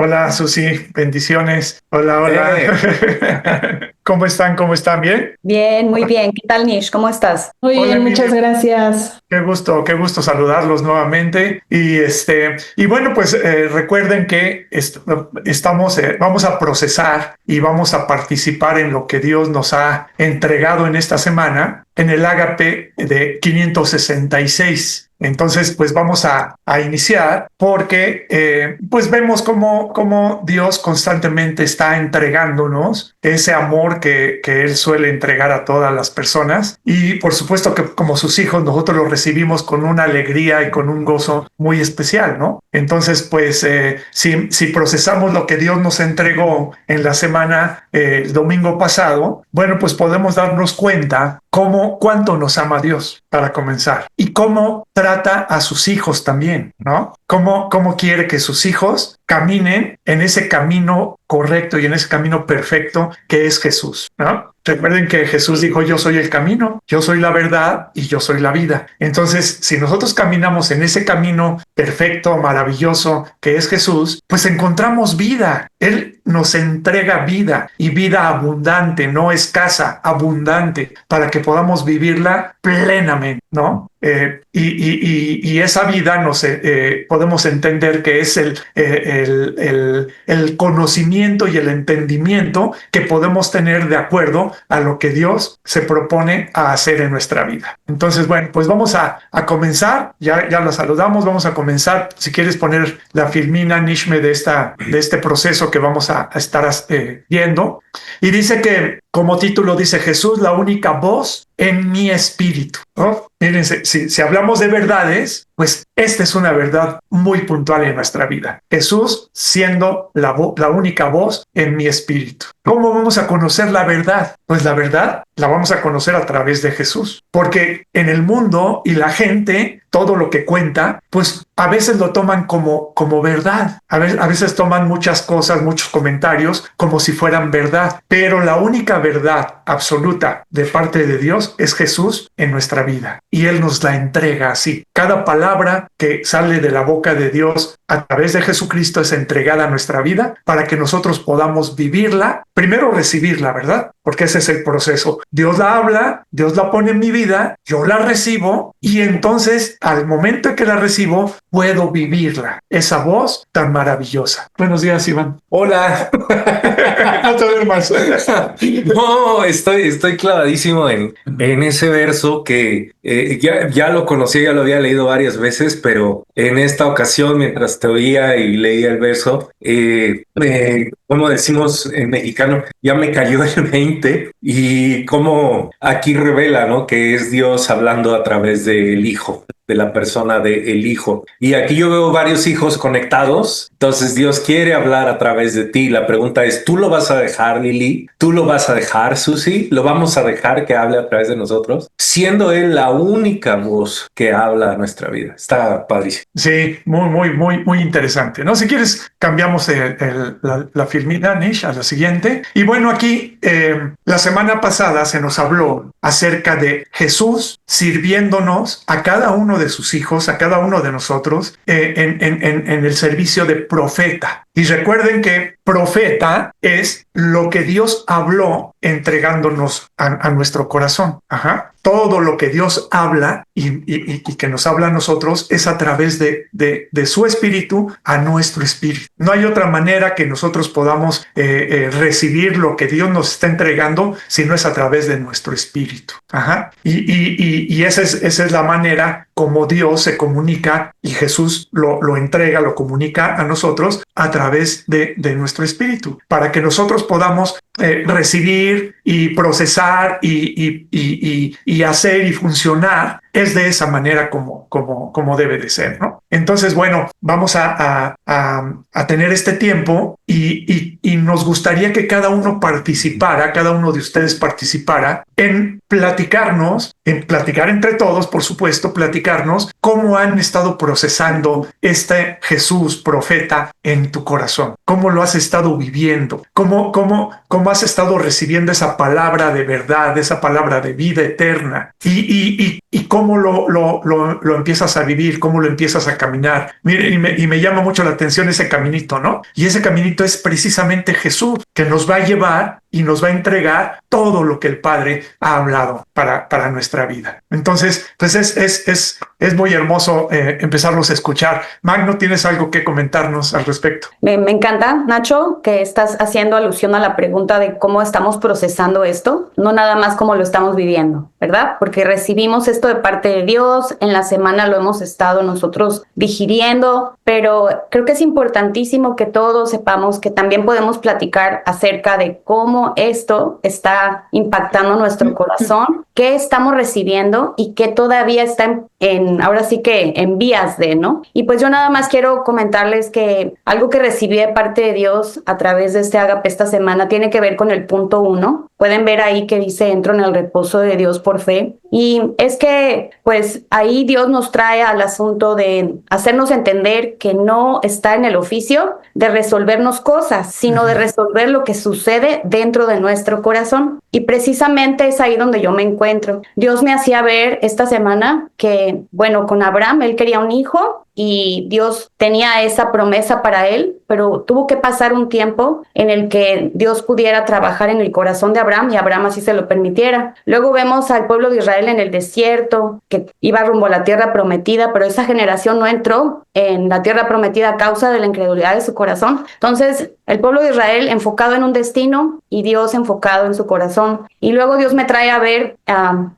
Hola, Susi, bendiciones. Hola, Eh, hola. ¿Cómo están? ¿Cómo están? ¿Bien? Bien, muy bien. ¿Qué tal, Nish? ¿Cómo estás? Muy Hola, bien, muchas Emilio. gracias. Qué gusto saludarlos nuevamente. Y bueno, pues recuerden que vamos a procesar y vamos a participar en lo que Dios nos ha entregado en esta semana en el Ágape de 566. Entonces, pues vamos a iniciar porque pues vemos cómo Dios constantemente está entregándonos ese amor que Él suele entregar a todas las personas. Y por supuesto que como sus hijos nosotros lo recibimos con una alegría y con un gozo muy especial, ¿no? Entonces, pues si procesamos lo que Dios nos entregó en la semana, el domingo pasado, bueno, pues podemos darnos cuenta cuánto nos ama Dios, para comenzar, y cómo trata a sus hijos también, ¿no? Cómo quiere que sus hijos caminen en ese camino correcto y en ese camino perfecto que es Jesús, ¿no? Recuerden que Jesús dijo, yo soy el camino, yo soy la verdad y yo soy la vida. Entonces, si nosotros caminamos en ese camino perfecto, maravilloso que es Jesús, pues encontramos vida. Él nos entrega vida y vida abundante, no escasa, abundante, para que podamos vivirla plenamente, ¿no? Y esa vida podemos entender que es el conocimiento y el entendimiento que podemos tener de acuerdo a lo que Dios se propone a hacer en nuestra vida. Entonces, bueno, pues vamos a comenzar, ya la saludamos, vamos a comenzar. Si quieres poner la filmina, Nishme, de este proceso que vamos a estar viendo. Y dice que, como título dice Jesús, la única voz en mi espíritu, ¿no? Fíjense, si hablamos de verdades, pues esta es una verdad muy puntual en nuestra vida. Jesús siendo la única voz en mi espíritu. ¿Cómo vamos a conocer la verdad? Pues la verdad la vamos a conocer a través de Jesús. Porque en el mundo y la gente, todo lo que cuenta, pues a veces lo toman como verdad. A veces toman muchas cosas, muchos comentarios, como si fueran verdad. Pero la única verdad absoluta de parte de Dios es Jesús en nuestra vida. Y Él nos la entrega así. Cada palabra que sale de la boca de Dios a través de Jesucristo es entregada a nuestra vida para que nosotros podamos vivirla. Primero recibirla, ¿verdad? Porque ese es el proceso. Dios la habla, Dios la pone en mi vida, yo la recibo y entonces al momento en que la recibo puedo vivirla. Esa voz tan maravillosa. Buenos días, Iván. Hola. No te duermas. No, estoy clavadísimo en ese verso que ya lo conocía, ya lo había leído varias veces, pero en esta ocasión, mientras te oía y leía el verso, como decimos en mexicano, ya me cayó el 20 y como aquí revela, ¿no? Que es Dios hablando a través del Hijo, de la persona del Hijo. Y aquí yo veo varios hijos conectados, entonces Dios quiere hablar a través de ti. La pregunta es, ¿tú lo vas a dejar, Lili? ¿Tú lo vas a dejar, Susi? ¿Lo vamos a dejar que hable a través de nosotros? Siendo Él la única voz que habla a nuestra vida. Está padrísimo. Sí, muy interesante, ¿no? Si quieres, cambiamos la filmina, Nish, a la siguiente. Y bueno, aquí la semana pasada se nos habló acerca de Jesús sirviéndonos a cada uno de sus hijos, a cada uno de nosotros, en el servicio de profeta. Y recuerden que profeta es lo que Dios habló entregándonos a nuestro corazón. Ajá. Todo lo que Dios habla y que nos habla a nosotros es a través de su espíritu a nuestro espíritu. No hay otra manera que nosotros podamos recibir lo que Dios nos está entregando si no es a través de nuestro espíritu. Ajá. Y esa es la manera como Dios se comunica y Jesús lo entrega, lo comunica a nosotros a través de nuestro espíritu, para que nosotros podamos recibir y procesar y hacer y funcionar. Es de esa manera como debe de ser, ¿no? Entonces, bueno, vamos a tener este tiempo y nos gustaría que cada uno participara, cada uno de ustedes participara en platicarnos, en platicar entre todos, por supuesto, platicarnos cómo han estado procesando este Jesús profeta en tu corazón, cómo lo has estado viviendo, cómo has estado recibiendo esa palabra de verdad, esa palabra de vida eterna y cómo lo empiezas a vivir, cómo lo empiezas caminar. Mire, y me llama mucho la atención ese caminito, ¿no? Y ese caminito es precisamente Jesús, que nos va a llevar y nos va a entregar todo lo que el Padre ha hablado para nuestra vida. Entonces, pues es muy hermoso empezarlos a escuchar. Magno, ¿tienes algo que comentarnos al respecto? Me encanta, Nacho, que estás haciendo alusión a la pregunta de cómo estamos procesando esto, no nada más cómo lo estamos viviendo, ¿verdad? Porque recibimos esto de parte de Dios, en la semana lo hemos estado nosotros digiriendo, pero creo que es importantísimo que todos sepamos que también podemos platicar acerca de cómo esto está impactando nuestro corazón, qué estamos recibiendo y qué todavía está ahora sí que en vías de, ¿no? Y pues yo nada más quiero comentarles que algo que recibí de parte de Dios a través de este Ágape esta semana tiene que ver con el punto 1. Pueden ver ahí que dice, entro en el reposo de Dios por fe. Y es que, pues, ahí Dios nos trae al asunto de hacernos entender que no está en el oficio de resolvernos cosas, sino de resolver lo que sucede dentro de nuestro corazón. Y precisamente es ahí donde yo me encuentro. Dios me hacía ver esta semana que, bueno, con Abraham, él quería un hijo y Dios tenía esa promesa para él, pero tuvo que pasar un tiempo en el que Dios pudiera trabajar en el corazón de Abraham y Abraham así se lo permitiera. Luego vemos al pueblo de Israel en el desierto, que iba rumbo a la tierra prometida, pero esa generación no entró en la tierra prometida a causa de la incredulidad de su corazón. Entonces, el pueblo de Israel enfocado en un destino y Dios enfocado en su corazón. Y luego Dios me trae a ver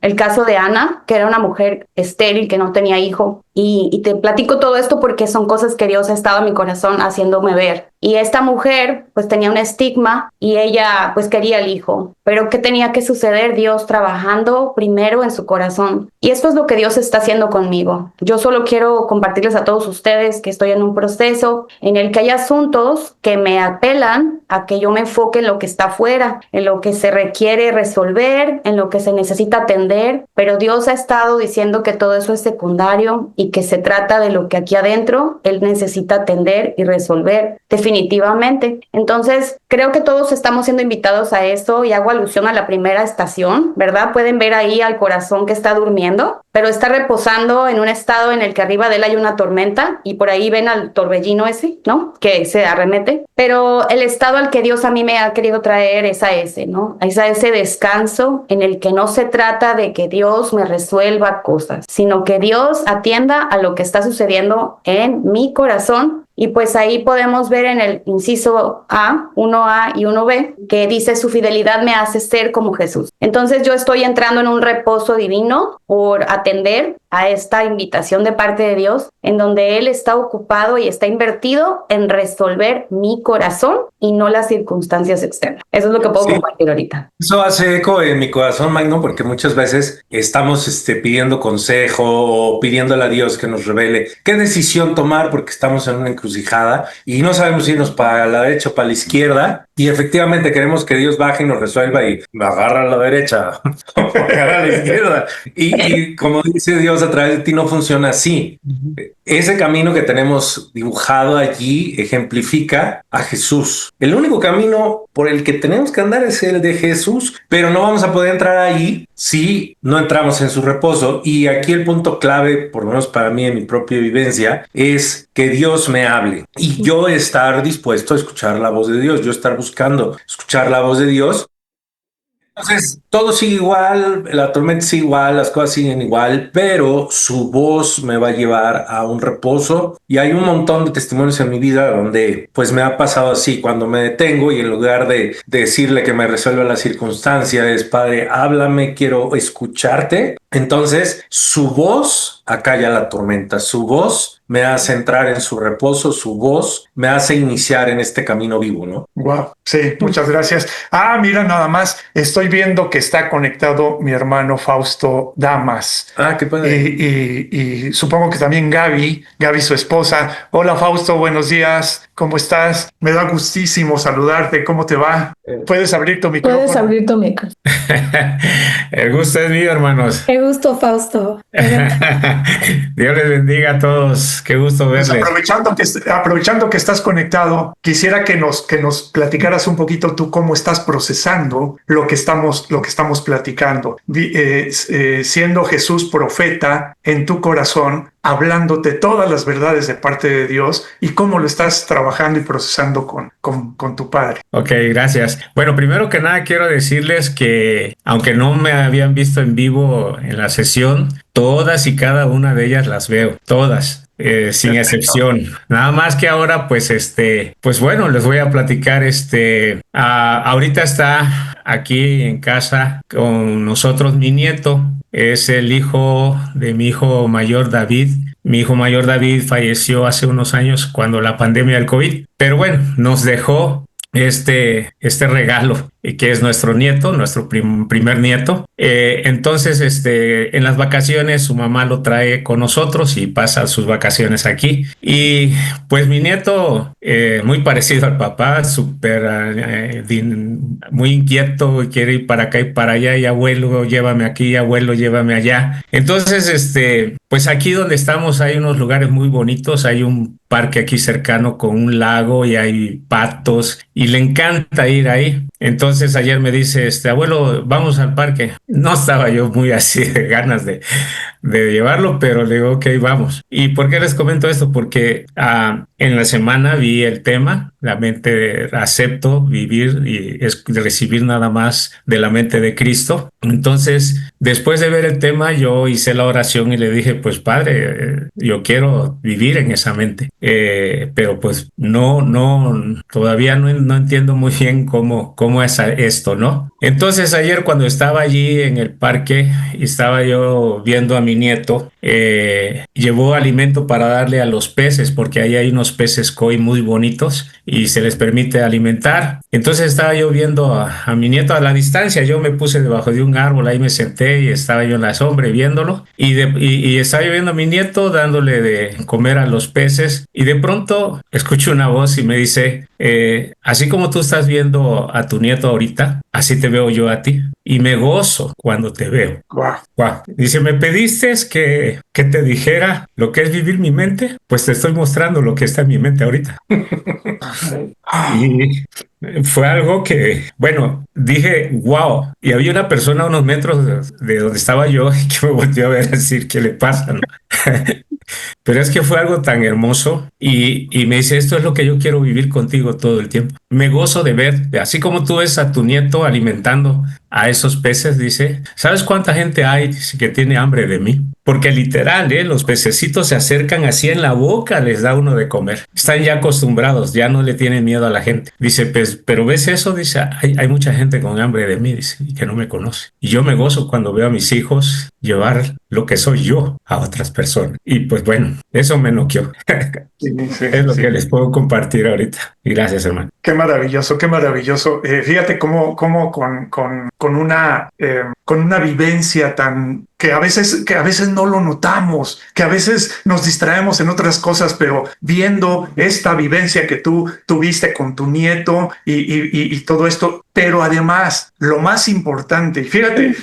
el caso de Ana, que era una mujer estéril que no tenía hijo. Y te platico todo esto porque son cosas que Dios ha estado en mi corazón haciéndome ver. Y esta mujer pues tenía un estigma y ella pues quería el hijo. Pero ¿qué tenía que suceder? Dios trabajando primero en su corazón. Y esto es lo que Dios está haciendo conmigo. Yo solo quiero compartirles a todos ustedes que estoy en un proceso en el que hay asuntos que me apelan a que yo me enfoque en lo que está afuera, en lo que se requiere resolver, en lo que se necesita atender. Pero Dios ha estado diciendo que todo eso es secundario y que se trata de lo que aquí adentro Él necesita atender y resolver definitivamente. Entonces, creo que todos estamos siendo invitados a eso y hago alusión a la primera estación, ¿verdad? Pueden ver ahí al corazón que está durmiendo, pero está reposando en un estado en el que arriba de él hay una tormenta y por ahí ven al torbellino ese, ¿no? Que se arremete. Pero el estado al que Dios a mí me ha querido traer es a ese, ¿no? Es a ese descanso en el que no se trata de que Dios me resuelva cosas, sino que Dios atienda a lo que está sucediendo en mi corazón. Y pues ahí podemos ver en el inciso A, 1A y 1B, que dice su fidelidad me hace ser como Jesús. Entonces yo estoy entrando en un reposo divino por atender a esta invitación de parte de Dios, en donde Él está ocupado y está invertido en resolver mi corazón y no las circunstancias externas. Eso es lo que puedo compartir ahorita. Eso hace eco en mi corazón, Magno, porque muchas veces estamos pidiendo consejo o pidiéndole a Dios que nos revele qué decisión tomar porque estamos en una encrucijada y no sabemos irnos para la derecha o para la izquierda y efectivamente queremos que Dios baje y nos resuelva y me agarra a la derecha o agarra a la izquierda. Y como dice Dios, a través de ti no funciona así. Ese camino que tenemos dibujado allí ejemplifica a Jesús. El único camino por el que tenemos que andar es el de Jesús, pero no vamos a poder entrar ahí si no entramos en su reposo. Y aquí el punto clave, por lo menos para mí en mi propia vivencia, es que Dios me hable y yo estar dispuesto a escuchar la voz de Dios, yo estar buscando escuchar la voz de Dios. Entonces, todo sigue igual, la tormenta sigue igual, las cosas siguen igual, pero su voz me va a llevar a un reposo y hay un montón de testimonios en mi vida donde pues me ha pasado así, cuando me detengo y en lugar de decirle que me resuelva la circunstancia es, Padre, háblame, quiero escucharte. Entonces, su voz acalla la tormenta, su voz me hace entrar en su reposo, su voz me hace iniciar en este camino vivo, ¿no? Wow, sí, muchas gracias. Mira, nada más, estoy viendo que está conectado mi hermano Fausto Damas. Qué padre. Y supongo que también Gaby, su esposa. Hola Fausto, buenos días, ¿cómo estás? Me da gustísimo saludarte, ¿cómo te va? ¿Puedes abrir tu micrófono? Puedes abrir tu micrófono. El gusto es mío, hermanos. Qué gusto, Fausto. Dios les bendiga a todos. Qué gusto Pues verles. aprovechando que estás conectado, quisiera que nos platicaras un poquito tú cómo estás procesando lo que estamos platicando. Siendo Jesús profeta en tu corazón, hablándote todas las verdades de parte de Dios y cómo lo estás trabajando y procesando con tu padre. Ok, gracias. Bueno, primero que nada quiero decirles que aunque no me habían visto en vivo en la sesión, todas y cada una de ellas las veo, todas. Sin Perfecto. excepción. Nada más que ahora, pues bueno, les voy a platicar, ahorita está aquí en casa con nosotros mi nieto, es el hijo de mi hijo mayor David. Mi hijo mayor David falleció hace unos años cuando la pandemia del COVID, pero bueno, nos dejó este regalo, que es nuestro nieto, nuestro primer nieto. Entonces, en las vacaciones su mamá lo trae con nosotros y pasa sus vacaciones aquí. Y pues mi nieto, muy parecido al papá, muy inquieto, quiere ir para acá y para allá, y abuelo, llévame aquí, abuelo, llévame allá. Entonces, pues aquí donde estamos hay unos lugares muy bonitos, hay un parque aquí cercano con un lago y hay patos y le encanta ir ahí. Entonces ayer me dice, abuelo, vamos al parque. No estaba yo muy así de ganas de llevarlo, pero le digo, ok, vamos. ¿Y por qué les comento esto? Porque en la semana vi el tema, la mente, acepto vivir y recibir nada más de la mente de Cristo. Entonces, después de ver el tema, yo hice la oración y le dije, pues padre, yo quiero vivir en esa mente. Pero pues todavía no entiendo muy bien cómo es esto, ¿no? Entonces ayer cuando estaba allí en el parque y estaba yo viendo a mi nieto, llevó alimento para darle a los peces, porque ahí hay unos peces koi muy bonitos y se les permite alimentar. Entonces estaba yo viendo a mi nieto a la distancia, yo me puse debajo de un árbol, ahí me senté y estaba yo en la sombra viéndolo y estaba yo viendo a mi nieto dándole de comer a los peces y de pronto escucho una voz y me dice, así como tú estás viendo a tu nieto ahorita, así te veo yo a ti y me gozo cuando te veo. Wow. Wow. Dice, ¿me pediste que te dijera lo que es vivir mi mente? Pues te estoy mostrando lo que está en mi mente ahorita. Y fue algo que, bueno, dije, wow. Y había una persona a unos metros de donde estaba yo que me volteó a ver a decir, ¿qué le pasa? ¿No? Pero es que fue algo tan hermoso y me dice, esto es lo que yo quiero vivir contigo todo el tiempo. Me gozo de ver, así como tú ves a tu nieto alimentando a esos peces, dice, ¿sabes cuánta gente hay dice, que tiene hambre de mí? Porque literal, los pececitos se acercan así en la boca, les da uno de comer. Están ya acostumbrados, ya no le tienen miedo a la gente. Dice, pues, pero ves eso, dice, hay mucha gente con hambre de mí, dice, y que no me conoce. Y yo me gozo cuando veo a mis hijos llevar lo que soy yo a otras personas. Y pues bueno, eso me noqueó. Sí, Es lo que les puedo compartir ahorita. Y gracias, hermano. Qué maravilloso, qué maravilloso. Fíjate cómo con una vivencia tan que a veces no lo notamos, que a veces nos distraemos en otras cosas, pero viendo esta vivencia que tú tuviste con tu nieto y todo esto, pero además lo más importante, fíjate,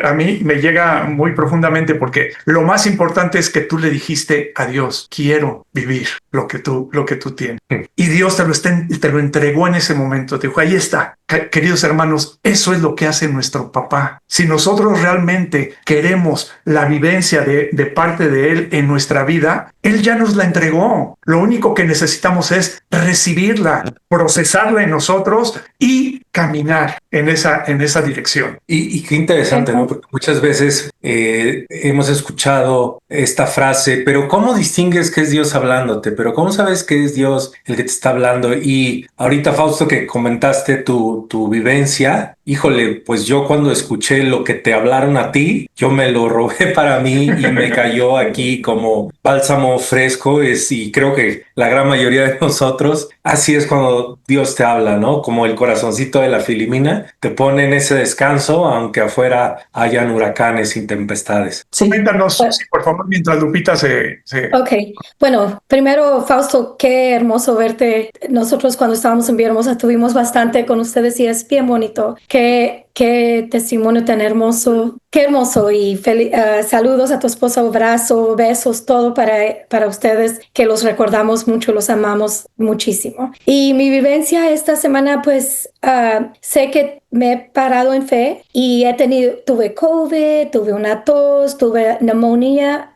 a mí me llega muy profundamente porque lo más importante es que tú le dijiste a Dios, quiero vivir lo que tú tienes. Y Dios te lo entregó en ese momento. Te dijo, ahí está, queridos hermanos, eso es lo que hace nuestro papá. Si nosotros realmente queremos la vivencia de parte de Él en nuestra vida, Él ya nos la entregó. Lo único que necesitamos es recibirla, procesarla en nosotros y caminar en esa dirección. Y qué interesante, ¿no? Porque muchas veces hemos escuchado esta frase, pero ¿cómo distingues que es Dios hablándote? ¿Pero cómo sabes que es Dios el que te está hablando? Y ahorita, Fausto, que comentaste tu vivencia, híjole, pues yo cuando escuché lo que te hablaron a ti, yo me lo robé para mí y me cayó aquí como bálsamo fresco. Y creo que la gran mayoría de nosotros, así es cuando Dios te habla, ¿no? Como el corazoncito de la Filimina, te pone en ese descanso, aunque afuera hayan huracanes y tempestades. Sí. Cuéntanos, sí, por favor, mientras Lupita se... Ok, bueno, primero, Fausto, qué hermoso verte. Nosotros cuando estábamos en Villahermosa tuvimos bastante con ustedes y es bien bonito que qué testimonio tan hermoso. Qué hermoso y saludos a tu esposa, abrazo, besos, todo para ustedes, que los recordamos mucho, los amamos muchísimo. Y mi vivencia esta semana, pues sé que me he parado en fe y tuve COVID, tuve una tos, tuve neumonía,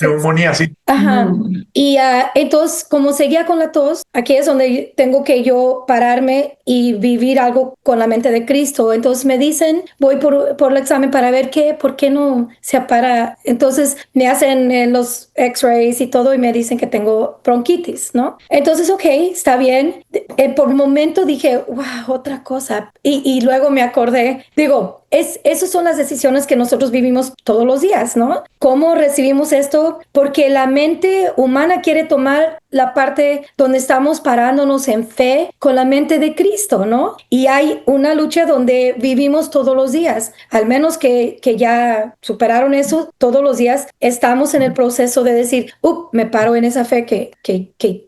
Neumonía, sí. Ajá. Y entonces, como seguía con la tos, aquí es donde tengo que yo pararme y vivir algo con la mente de Cristo. Entonces me dicen, voy por el examen para ver por qué no se para. Entonces me hacen los x-rays y todo y me dicen que tengo bronquitis, ¿no? Entonces, ok, está bien. Por un momento dije, wow, otra cosa. Y luego me acordé, digo, esas son las decisiones que nosotros vivimos todos los días, ¿no? ¿Cómo recibimos esto? Porque la mente humana quiere tomar la parte donde estamos parándonos en fe con la mente de Cristo, ¿no? Y hay una lucha donde vivimos todos los días, al menos que ya superaron eso, todos los días estamos en el proceso de decir, me paro en esa fe que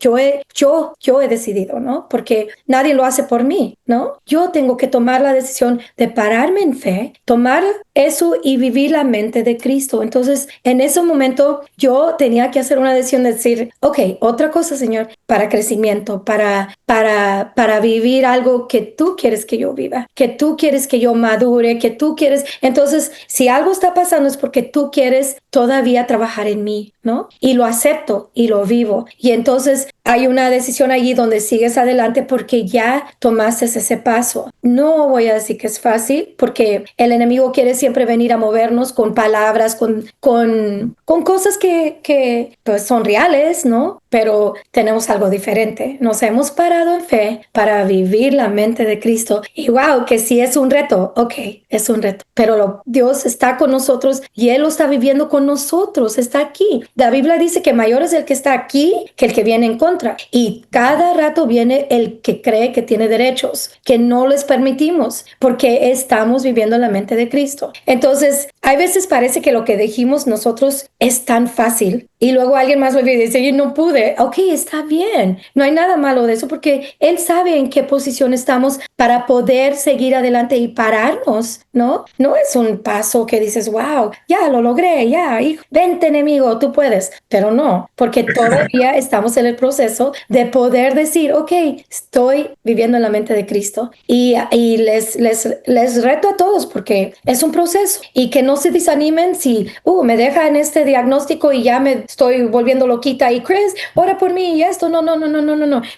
yo he decidido, ¿no? Porque nadie lo hace por mí, ¿no? Yo tengo que tomar la decisión de pararme en fe, tomar eso y vivir la mente de Cristo. Entonces, en ese momento yo tenía que hacer una decisión de decir, ok, otra cosa, Señor, para crecimiento, para vivir algo que tú quieres que yo viva, que tú quieres que yo madure, que tú quieres. Entonces, si algo está pasando es porque tú quieres todavía trabajar en mí, ¿no? Y lo acepto y lo vivo. Y entonces hay una decisión allí donde sigues adelante porque ya tomaste ese paso. No voy a decir que es fácil porque el enemigo quiere siempre venir a movernos con palabras, con cosas que pues son reales, ¿no? Pero tenemos algo diferente. Nos hemos parado en fe para vivir la mente de Cristo. Y wow, que sí es un reto. Ok, es un reto. Pero Dios está con nosotros y Él lo está viviendo con nosotros. Está aquí. La Biblia dice que mayor es el que está aquí que el que viene en contra. Y cada rato viene el que cree que tiene derechos, que no les permitimos porque estamos viviendo la mente de Cristo. Entonces, hay veces parece que lo que dijimos nosotros es tan fácil y luego alguien más lo ve y dice, yo no pude. Ok, está bien. No hay nada malo de eso porque Él sabe en qué posición estamos para poder seguir adelante y pararnos, ¿no? No es un paso que dices, wow, ya lo logré, ya, hijo, vente enemigo, tú puedes. Pero no, porque todavía estamos en el proceso de poder decir, ok, estoy viviendo en la mente de Cristo y les reto a todos porque es un proceso y que no se desanimen si me dejan este diagnóstico y ya me estoy volviendo loquita y Chris, ora por mí y esto, no.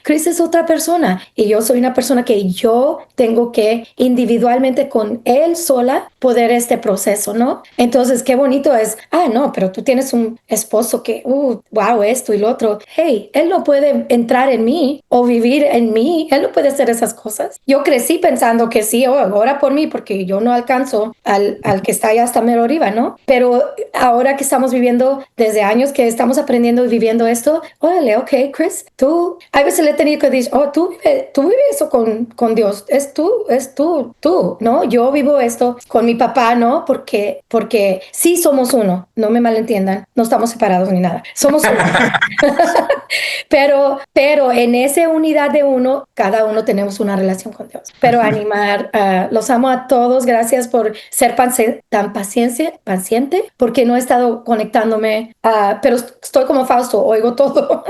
Chris es otra persona y yo soy una persona que yo tengo que individualmente con él sola poder este proceso, ¿no? Entonces, qué bonito es, no, pero tú tienes un esposo que, wow, esto y lo otro. Hey, él no puede entrar en mí o vivir en mí, él no puede hacer esas cosas. Yo crecí pensando que sí, ora por mí porque yo no alcanzo al que está allá hasta mero arriba, ¿no? Pero ahora que estamos viviendo desde años que estamos aprendiendo y viviendo esto, órale, ok, Chris, tú, a veces le he tenido que decir, tú vives eso con Dios, es tú, ¿no? Yo vivo esto con mi papá, ¿no? Porque sí somos uno, no me malentiendan, no estamos separados ni nada, somos uno. pero en esa unidad de uno, cada uno tenemos una relación con Dios. Pero animar, los amo a todos, gracias por ser tan paciente, porque no he estado conectándome, pero estoy como Fausto, oigo todo,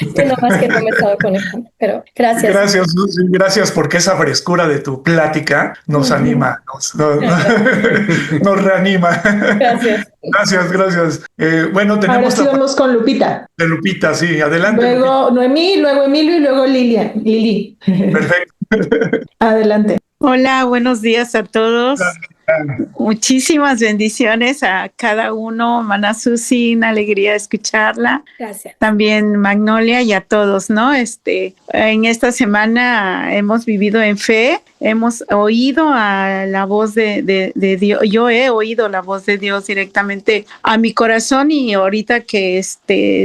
no más que no me he estado conectando, pero gracias. Gracias, Lucy, gracias porque esa frescura de tu plática nos anima, nos reanima. Gracias. Gracias. Bueno, tenemos... Ahora sí vamos con Lupita. De Lupita, sí, adelante. Luego Lupita. Noemí, luego Emilio y luego Lili. Perfecto. Adelante. Hola, buenos días a todos. Muchísimas bendiciones a cada uno. Hermana Susi, una alegría escucharla. Gracias. También Magnolia y a todos, ¿no? En esta semana hemos vivido en fe, hemos oído a la voz de Dios. Yo he oído la voz de Dios directamente a mi corazón y ahorita que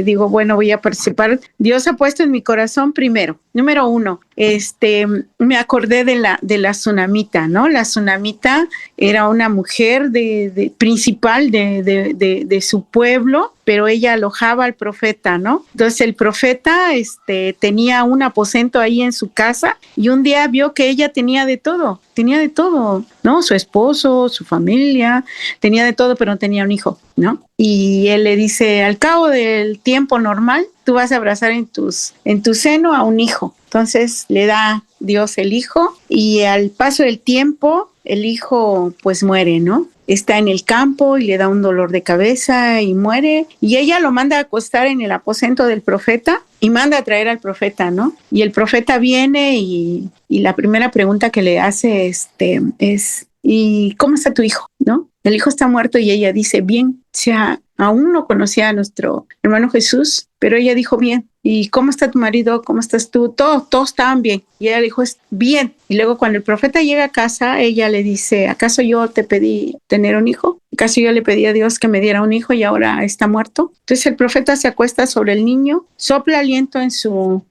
digo, bueno, voy a participar. Dios ha puesto en mi corazón primero. Número 1, me acordé de la tsunamita, ¿no? La tsunamita era una mujer principal de su pueblo pero ella alojaba al profeta, ¿no? Entonces el profeta tenía un aposento ahí en su casa y un día vio que ella tenía de todo, ¿no? Su esposo, su familia, tenía de todo, pero no tenía un hijo, ¿no? Y él le dice, al cabo del tiempo normal, tú vas a abrazar en tu seno a un hijo. Entonces le da Dios el hijo y al paso del tiempo el hijo pues muere, ¿no? Está en el campo y le da un dolor de cabeza y muere. Y ella lo manda a acostar en el aposento del profeta y manda a traer al profeta, ¿no? Y el profeta viene y la primera pregunta que le hace es, ¿y cómo está tu hijo? ¿No? El hijo está muerto y ella dice, bien. O sea, aún no conocía a nuestro hermano Jesús, pero ella dijo, bien. ¿Y cómo está tu marido? ¿Cómo estás tú? Todos estaban bien. Y ella dijo, bien. Y luego cuando el profeta llega a casa, ella le dice, ¿acaso yo te pedí tener un hijo? ¿Acaso yo le pedí a Dios que me diera un hijo y ahora está muerto? Entonces el profeta se acuesta sobre el niño, sopla aliento en su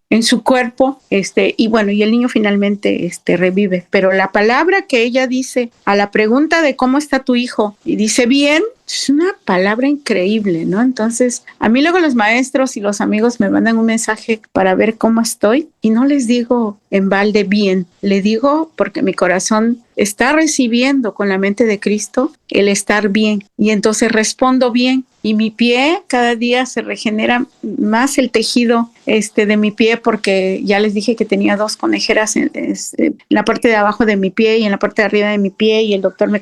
cuerpo, y bueno, y el niño finalmente revive. Pero la palabra que ella dice a la pregunta de cómo está tu hijo, y dice bien, es una palabra increíble, ¿no? Entonces, a mí luego los maestros y los amigos me mandan un mensaje para ver cómo estoy y no les digo en balde bien, le digo porque mi corazón está recibiendo con la mente de Cristo el estar bien y entonces respondo bien y mi pie cada día se regenera más el tejido de mi pie porque ya les dije que tenía 2 conejeras en la parte de abajo de mi pie y en la parte de arriba de mi pie y el doctor me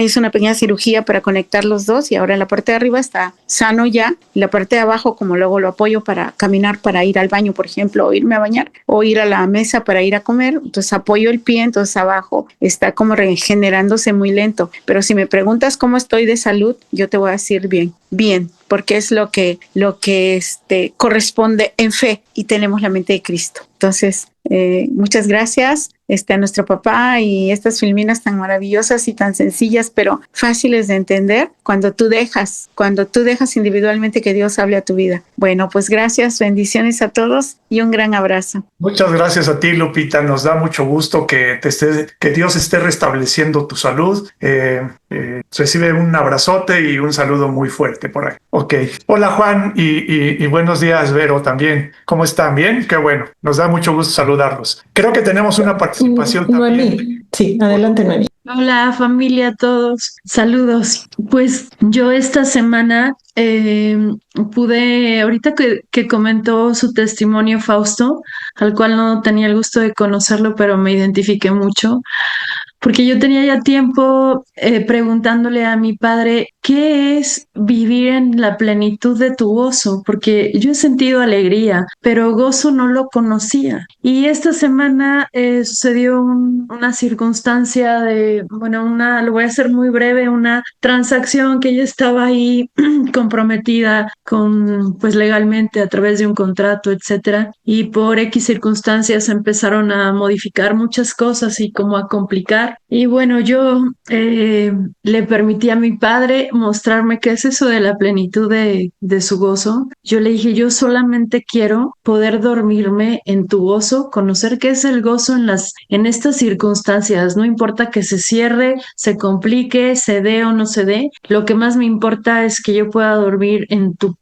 hizo una pequeña cirugía para conectar los dos y ahora en la parte de arriba está sano ya y la parte de abajo como luego lo apoyo para caminar, para ir al baño por ejemplo o irme a bañar o ir a la mesa para ir a comer, entonces apoyo el pie, entonces abajo está como regenerándose muy lento, pero si me preguntas cómo estoy de salud, yo te voy a decir bien, porque es lo que corresponde en fe y tenemos la mente de Cristo. Entonces, muchas gracias a nuestro papá y estas filminas tan maravillosas y tan sencillas, pero fáciles de entender cuando tú dejas individualmente que Dios hable a tu vida. Bueno, pues gracias, bendiciones a todos y un gran abrazo. Muchas gracias a ti, Lupita. Nos da mucho gusto que Dios esté restableciendo tu salud. Recibe un abrazote y un saludo muy fuerte por ahí. Ok. Hola, Juan, y buenos días, Vero, también. ¿Cómo están? ¿Bien? Qué bueno. Nos da mucho gusto saludarlos. Creo que tenemos una participación también. Noemí. Sí, adelante, Noemí. Hola familia, a todos. Saludos. Pues yo esta semana ahorita que comentó su testimonio Fausto, al cual no tenía el gusto de conocerlo, pero me identifiqué mucho, porque yo tenía ya tiempo preguntándole a mi padre, ¿qué es vivir en la plenitud de tu gozo? Porque yo he sentido alegría, pero gozo no lo conocía. Y esta semana sucedió una circunstancia lo voy a hacer muy breve, una transacción que yo estaba ahí comprometida pues legalmente a través de un contrato, etcétera. Y por X circunstancias empezaron a modificar muchas cosas y como a complicar. Y bueno, yo le permití a mi padre mostrarme qué es eso de la plenitud de su gozo. Yo le dije, yo solamente quiero poder dormirme en tu gozo, conocer qué es el gozo en estas circunstancias. No importa que se cierre, se complique, se dé o no se dé. Lo que más me importa es que yo pueda dormir en tu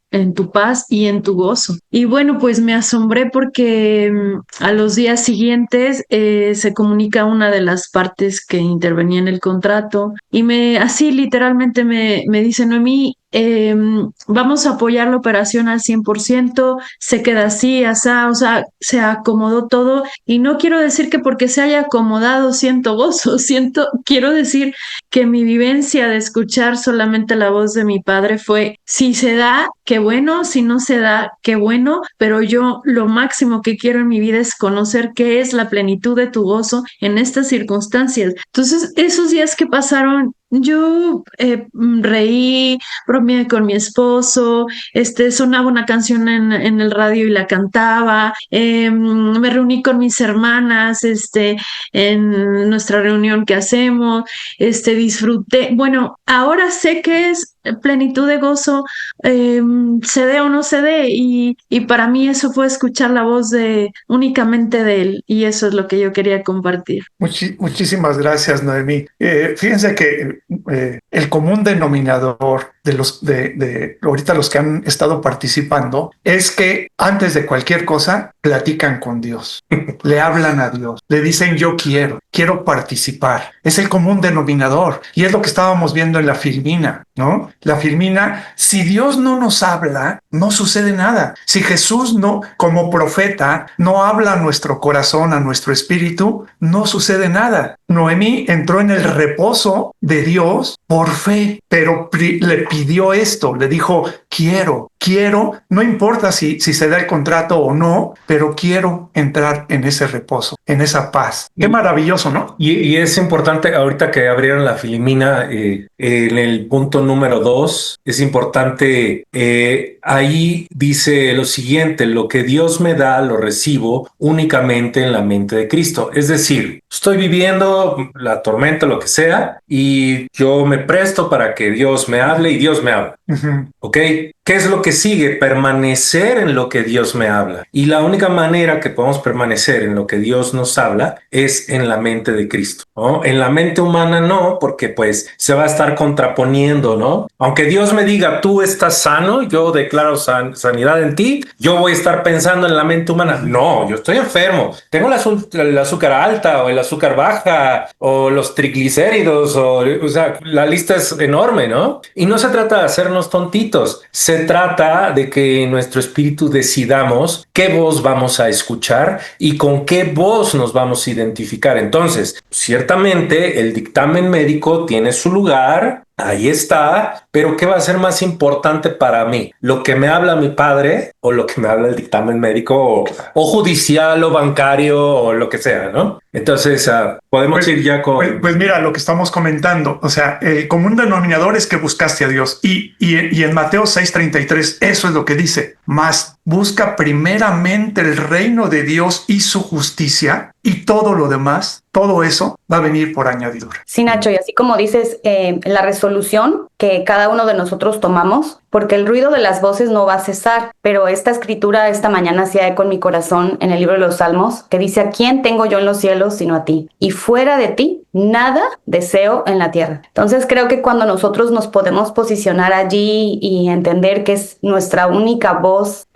paz y en tu gozo. Y bueno, pues me asombré porque a los días siguientes se comunica una de las partes que intervenía en el contrato y así literalmente me dice, Noemí, vamos a apoyar la operación al 100%, se queda así, asá, o sea, se acomodó todo y no quiero decir que porque se haya acomodado siento gozo, quiero decir que mi vivencia de escuchar solamente la voz de mi padre fue, si se da, qué bueno, si no se da, qué bueno, pero yo lo máximo que quiero en mi vida es conocer qué es la plenitud de tu gozo en estas circunstancias. Entonces, esos días que pasaron, yo reí, bromeé con mi esposo, sonaba una canción en el radio y la cantaba, me reuní con mis hermanas, en nuestra reunión que hacemos, disfruté. Bueno, ahora sé que es plenitud de gozo, se dé o no se dé, y para mí eso fue escuchar la voz únicamente de Él, y eso es lo que yo quería compartir. Muchísimas gracias, Noemí. Fíjense que el común denominador de ahorita los que han estado participando es que antes de cualquier cosa platican con Dios, le hablan a Dios, le dicen yo quiero participar. Es el común denominador y es lo que estábamos viendo en la Filmina, ¿no? La Filmina, si Dios no nos habla, no sucede nada. Si Jesús no, como profeta, no habla a nuestro corazón, a nuestro espíritu, no sucede nada. Noemí entró en el reposo de Dios por fe, pero le pidió esto, le dijo, quiero, no importa si se da el contrato o no, pero quiero entrar en ese reposo, en esa paz. Qué maravilloso, ¿no? Y es importante, ahorita que abrieron la Filmina, en el punto número 2, es importante, ahí dice lo siguiente: lo que Dios me da lo recibo únicamente en la mente de Cristo. Es decir, estoy viviendo la tormenta, lo que sea, y yo me presto para que Dios me hable y Dios me habla. Uh-huh. ¿Ok? ¿Qué es lo que sigue? Permanecer en lo que Dios me habla. Y la única manera que podemos permanecer en lo que Dios nos habla es en la mente de Cristo, ¿no? En la mente humana no, porque pues se va a estar contraponiendo, ¿no? Aunque Dios me diga, tú estás sano, yo declaro sanidad en ti, yo voy a estar pensando en la mente humana. No, yo estoy enfermo. Tengo el azúcar alta o el azúcar baja o los triglicéridos o sea, la lista es enorme, ¿no? Y no se trata de hacernos tontitos. Se trata de que nuestro espíritu decidamos qué voz vamos a escuchar y con qué voz nos vamos a identificar. Entonces, ciertamente el dictamen médico tiene su lugar, ahí está, pero ¿qué va a ser más importante para mí? ¿Lo que me habla mi padre o lo que me habla el dictamen médico o judicial o bancario o lo que sea, ¿no? Entonces, podemos ir ya con... Pues mira, lo que estamos comentando, o sea, el común denominador es que buscaste a Dios y en Mateo 6:33 eso es lo que dice: mas busca primeramente el reino de Dios y su justicia y todo lo demás, todo eso va a venir por añadidura. Sí, Nacho, y así como dices, la resolución que cada uno de nosotros tomamos, porque el ruido de las voces no va a cesar, pero esta escritura esta mañana hacía eco en mi corazón en el libro de los Salmos, que dice: ¿a quién tengo yo en los cielos sino a ti? Y fuera de ti, nada deseo en la tierra. Entonces creo que cuando nosotros nos podemos posicionar allí y entender que es nuestra única voz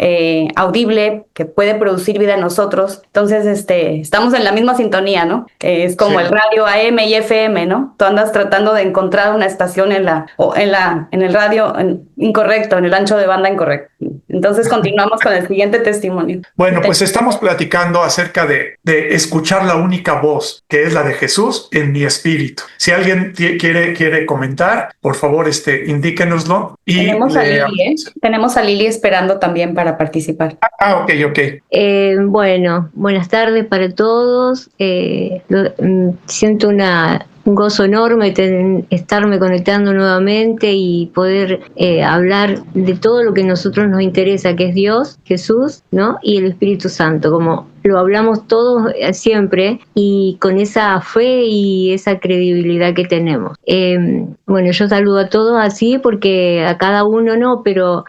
audible que puede producir vida en nosotros, entonces estamos en la misma sintonía, ¿no? Es como el radio AM y FM, ¿no? Tú andas tratando de encontrar una estación en el radio incorrecto, en el ancho de banda incorrecto. Entonces continuamos con el siguiente testimonio. Bueno, pues estamos platicando acerca de escuchar la única voz, que es la de Jesús en mi espíritu. Si alguien quiere comentar, por favor, indíquenos,lo. Y tenemos a Lili, Tenemos a Lili esperando también para participar. Ok. Bueno, buenas tardes para todos. Siento un gozo enorme estarme conectando nuevamente y poder hablar de todo lo que a nosotros nos interesa, que es Dios, Jesús, ¿no? Y el Espíritu Santo, como lo hablamos todos siempre, y con esa fe y esa credibilidad que tenemos. Bueno, yo saludo a todos así, porque a cada uno no, pero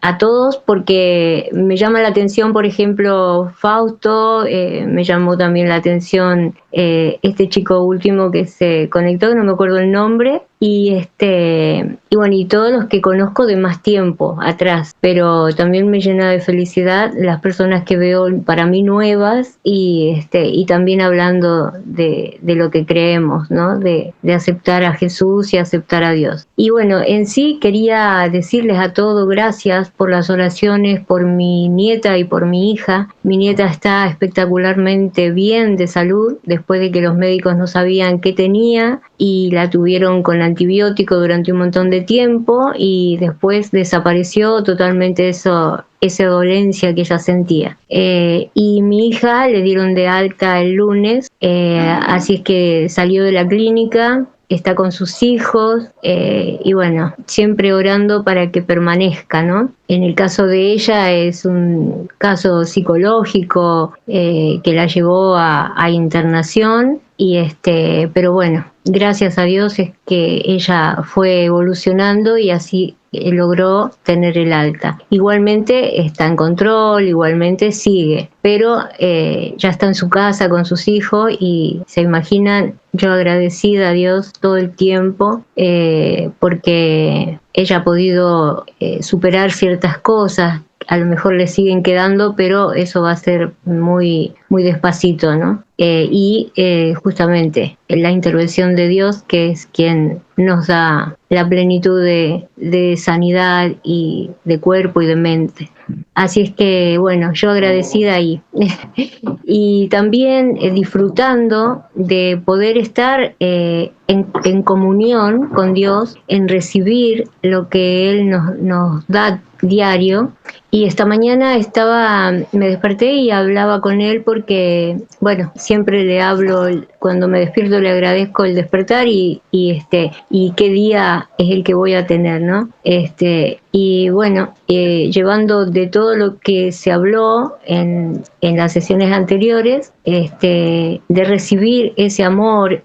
a todos, porque me llama la atención, por ejemplo, Fausto, me llamó también la atención este chico último que se conectó, no me acuerdo el nombre, y bueno, y todos los que conozco de más tiempo atrás, pero también me llena de felicidad las personas que veo para mí nuevas, y también hablando de lo que creemos, ¿no? De aceptar a Jesús y aceptar a Dios. Y bueno, en sí quería decirles a todos gracias por las oraciones por mi nieta y por mi hija. Mi nieta está espectacularmente bien de salud después de que los médicos no sabían qué tenía y la tuvieron con antibiótico durante un montón de tiempo, y después desapareció totalmente esa dolencia que ella sentía. Y mi hija le dieron de alta el lunes, así es que salió de la clínica, está con sus hijos, y bueno, siempre orando para que permanezca, ¿no? En el caso de ella es un caso psicológico que la llevó a internación, y pero bueno, gracias a Dios es que ella fue evolucionando y así logró tener el alta. Igualmente está en control, igualmente sigue, pero ya está en su casa con sus hijos y se imaginan, yo agradecida a Dios todo el tiempo porque ella ha podido superar ciertas cosas. A lo mejor le siguen quedando, pero eso va a ser muy, muy despacito, ¿no? Justamente la intervención de Dios, que es quien nos da la plenitud de sanidad y de cuerpo y de mente. Así es que, bueno, yo agradecida y también disfrutando de poder estar en comunión con Dios, en recibir lo que Él nos da diario. Y esta mañana me desperté y hablaba con Él porque, bueno, siempre le hablo, cuando me despierto le agradezco el despertar y qué día es el que voy a tener, ¿no? Y bueno, llevando de todo lo que se habló en las sesiones anteriores, de recibir ese amor,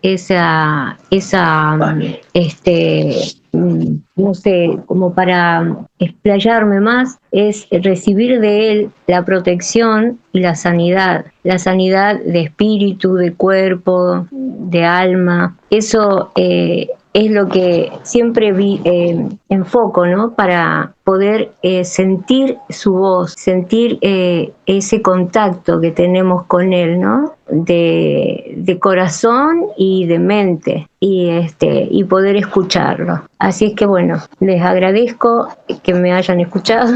no sé, como para explayarme más, es recibir de Él la protección y la sanidad de espíritu, de cuerpo, de alma. Eso es lo que siempre enfoco, ¿no? Para poder sentir su voz, sentir ese contacto que tenemos con Él, ¿no? De corazón y de mente, y poder escucharlo. Así es que bueno, les agradezco que me hayan escuchado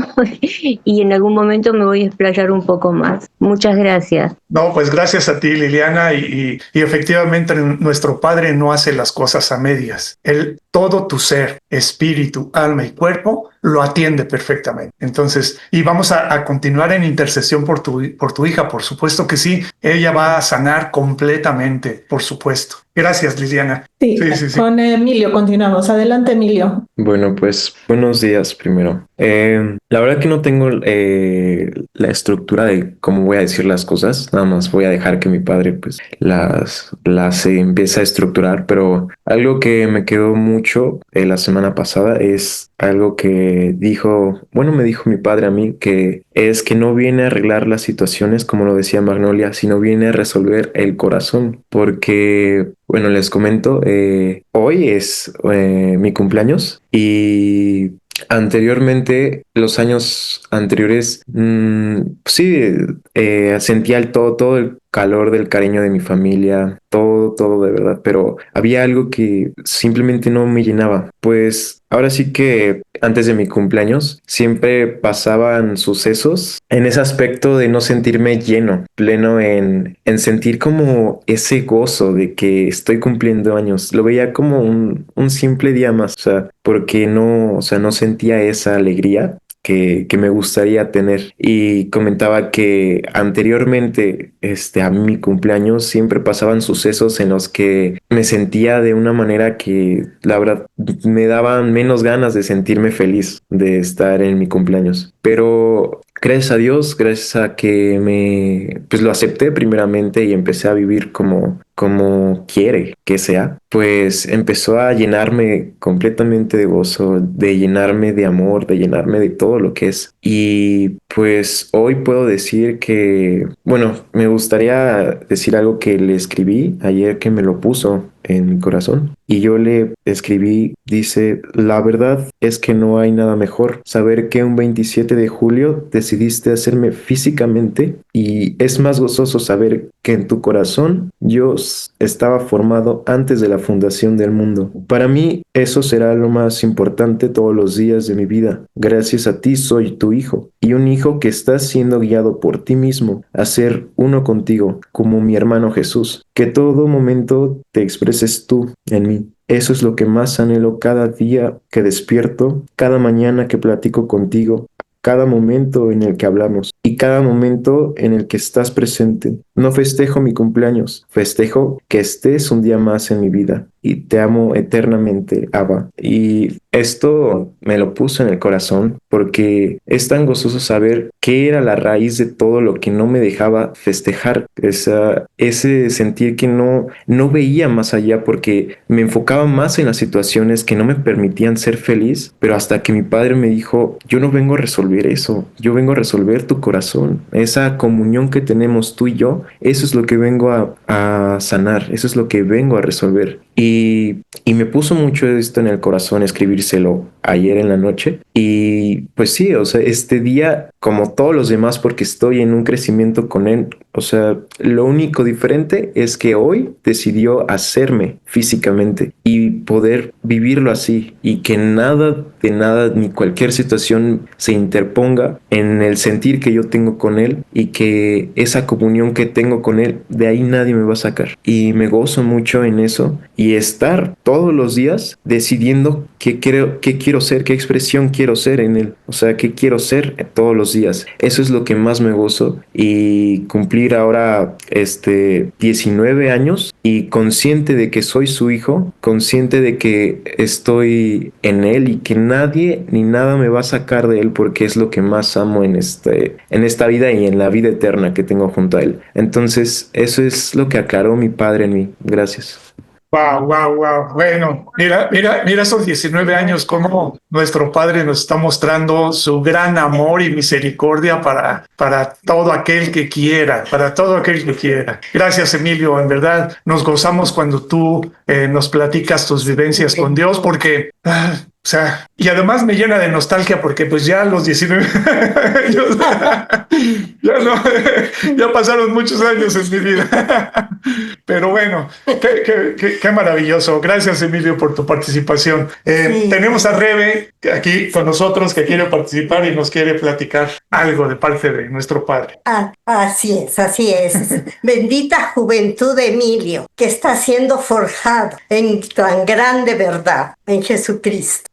y en algún momento me voy a explayar un poco más. Muchas gracias. No, pues gracias a ti, Liliana, y efectivamente nuestro Padre no hace las cosas a medias. Él, todo tu ser, espíritu, alma y cuerpo, lo atiende perfectamente. Entonces, y vamos a continuar en intercesión por tu hija, por supuesto que sí. Ella va a sanar completamente, por supuesto. Gracias, Liliana. Sí. Con Emilio continuamos. Adelante, Emilio. Bueno, pues buenos días primero. La verdad que no tengo la estructura de cómo voy a decir las cosas. Nada más voy a dejar que mi padre pues las empiece a estructurar. Pero algo que me quedó mucho la semana pasada es algo que me dijo mi padre a mí, que es que no viene a arreglar las situaciones, como lo decía Magnolia, sino viene a resolver el corazón. Porque, bueno, les comento, hoy es mi cumpleaños y anteriormente, los años anteriores, sentía todo el calor del cariño de mi familia, todo de verdad, pero había algo que simplemente no me llenaba. Pues ahora sí que antes de mi cumpleaños siempre pasaban sucesos en ese aspecto de no sentirme lleno, pleno en sentir como ese gozo de que estoy cumpliendo años. Lo veía como un simple día más, o sea, porque no sentía esa alegría que me gustaría tener. Y comentaba que anteriormente a mi cumpleaños siempre pasaban sucesos en los que me sentía de una manera que la verdad me daban menos ganas de sentirme feliz de estar en mi cumpleaños. Pero gracias a Dios, gracias a que pues lo acepté primeramente y empecé a vivir como quiere que sea, pues empezó a llenarme completamente de gozo, de llenarme de amor, de llenarme de todo lo que es. Y pues hoy puedo decir que, bueno, me gustaría decir algo que le escribí ayer, que me lo puso en mi corazón, y yo le escribí, dice: la verdad es que no hay nada mejor saber que un 27 de julio decidiste hacerme físicamente, y es más gozoso saber que en tu corazón yo estaba formado antes de la fundación del mundo. Para mí eso será lo más importante todos los días de mi vida. Gracias a ti soy tu hijo, y un hijo que está siendo guiado por ti mismo a ser uno contigo, como mi hermano Jesús. Que todo momento te expreses tú en mí. Eso es lo que más anhelo cada día que despierto, cada mañana que platico contigo, cada momento en el que hablamos y cada momento en el que estás presente. No festejo mi cumpleaños, festejo que estés un día más en mi vida, y te amo eternamente, Abba. Y esto me lo puso en el corazón porque es tan gozoso saber qué era la raíz de todo lo que no me dejaba festejar. Ese sentir que no veía más allá porque me enfocaba más en las situaciones que no me permitían ser feliz, pero hasta que mi padre me dijo, yo no vengo a resolver eso, yo vengo a resolver tu corazón, esa comunión que tenemos tú y yo, eso es lo que vengo a sanar, eso es lo que vengo a resolver. Y me puso mucho esto en el corazón, escribírselo ayer en la noche. Y pues sí, o sea, este día, como todos los demás, porque estoy en un crecimiento con él, o sea, lo único diferente es que hoy decidió hacerme físicamente y poder vivirlo así y que nada de nada ni cualquier situación se interponga en el sentir que yo tengo con él y que esa comunión que tengo con él, de ahí nadie me va a sacar. Y me gozo mucho en eso y estar todos los días decidiendo qué quiero ser, qué expresión quiero ser en él, o sea, qué quiero ser todos los días. Eso es lo que más me gozo y cumplir ahora 19 años y consciente de que soy su hijo, consciente de que estoy en él y que nadie ni nada me va a sacar de él porque es lo que más amo en esta vida y en la vida eterna que tengo junto a él. Entonces, eso es lo que aclaró mi padre en mí. Gracias. Wow, wow, wow. Bueno, mira esos 19 años, cómo nuestro Padre nos está mostrando su gran amor y misericordia para todo aquel que quiera, para todo aquel que quiera. Gracias, Emilio. En verdad, nos gozamos cuando tú nos platicas tus vivencias con Dios, porque o sea, y además me llena de nostalgia porque pues ya a los 19 años, ya pasaron muchos años en mi vida. Pero bueno, qué maravilloso. Gracias, Emilio, por tu participación. Sí. Tenemos a Rebe aquí con nosotros que quiere participar y nos quiere platicar algo de parte de nuestro Padre. Así es, así es. Bendita juventud de Emilio, que está siendo forjado en tan grande verdad, en Jesucristo.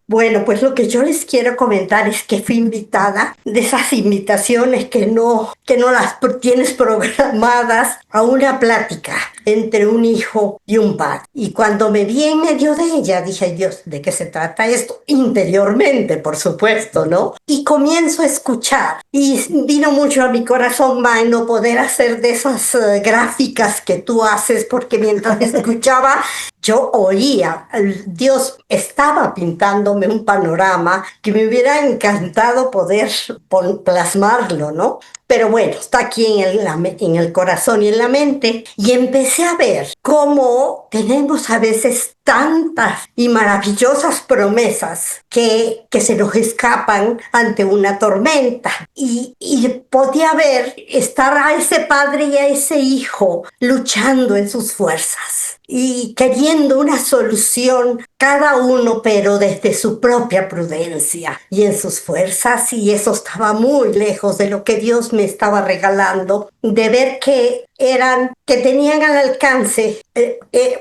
Bueno, pues lo que yo les quiero comentar es que fui invitada, de esas invitaciones que no las tienes programadas, a una plática entre un hijo y un padre. Y cuando me vi en medio de ella, dije, Dios, ¿de qué se trata esto? Interiormente, por supuesto, ¿no? Y comienzo a escuchar. Y vino mucho a mi corazón, no poder hacer de esas gráficas que tú haces, porque mientras escuchaba, yo oía. Dios estaba pintándome un panorama que me hubiera encantado poder plasmarlo, ¿no? Pero bueno, está aquí en el corazón y en la mente. Y empecé a ver cómo tenemos a veces tantas y maravillosas promesas que se nos escapan ante una tormenta. Y podía ver estar a ese padre y a ese hijo luchando en sus fuerzas y queriendo una solución cada uno, pero desde su propia prudencia y en sus fuerzas, y eso estaba muy lejos de lo que Dios me estaba regalando, de ver que tenían al alcance.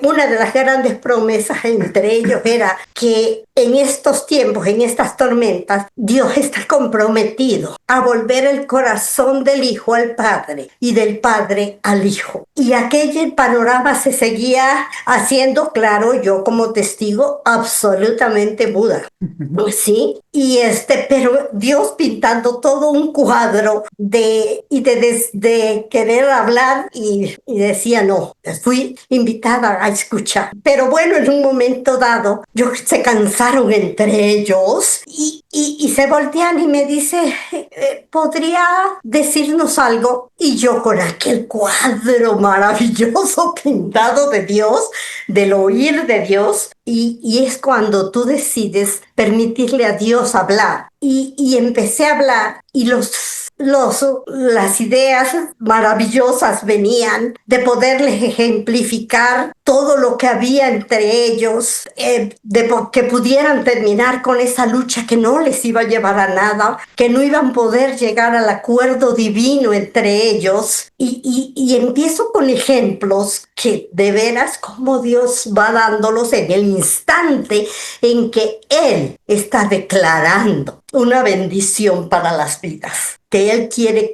Una de las grandes promesas entre ellos era que en estos tiempos, en estas tormentas, Dios está comprometido a volver el corazón del hijo al padre y del padre al hijo. Y aquel panorama se seguía haciendo claro, yo como testigo absolutamente muda, ¿sí? Y pero Dios pintando todo un cuadro de querer hablar y decía no, fui invitada a escuchar. Pero bueno, en un momento dado, se cansaron entre ellos y se voltean y me dice, ¿podría decirnos algo? Y yo con aquel cuadro maravilloso pintado de Dios, del oír de Dios, y es cuando tú decides permitirle a Dios hablar. Y empecé a hablar y las ideas maravillosas venían de poderles ejemplificar todo lo que había entre ellos, que pudieran terminar con esa lucha que no les iba a llevar a nada, que no iban a poder llegar al acuerdo divino entre ellos. Y empiezo con ejemplos que de veras como Dios va dándolos en el instante en que Él está declarando una bendición para las vidas, que Él quiere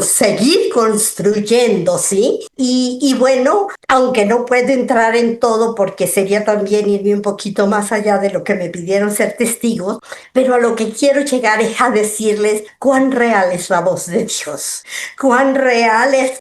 seguir construyendo, ¿sí? Y bueno, aunque no puedo entrar en todo porque sería también irme un poquito más allá de lo que me pidieron ser testigos, pero a lo que quiero llegar es a decirles cuán real es la voz de Dios, cuán real es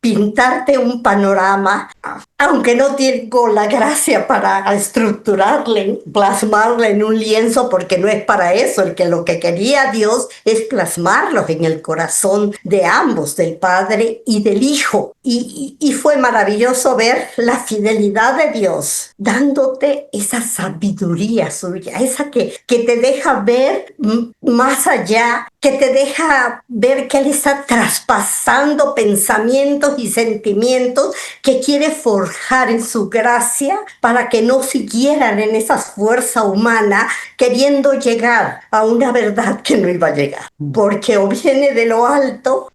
pintarte un panorama, aunque no tengo la gracia para estructurarle, plasmarle en un lienzo, porque no es para eso, lo que quería Dios es plasmarlos en el corazón de ambos, del Padre y del Hijo. Y fue maravilloso ver la fidelidad de Dios, dándote esa sabiduría suya, esa que te deja ver más allá, que te deja ver que Él está traspasando pensamientos y sentimientos que quiere forjar en su gracia para que no siguieran en esa fuerza humana queriendo llegar a una verdad que no iba a llegar, porque o viene de lo alto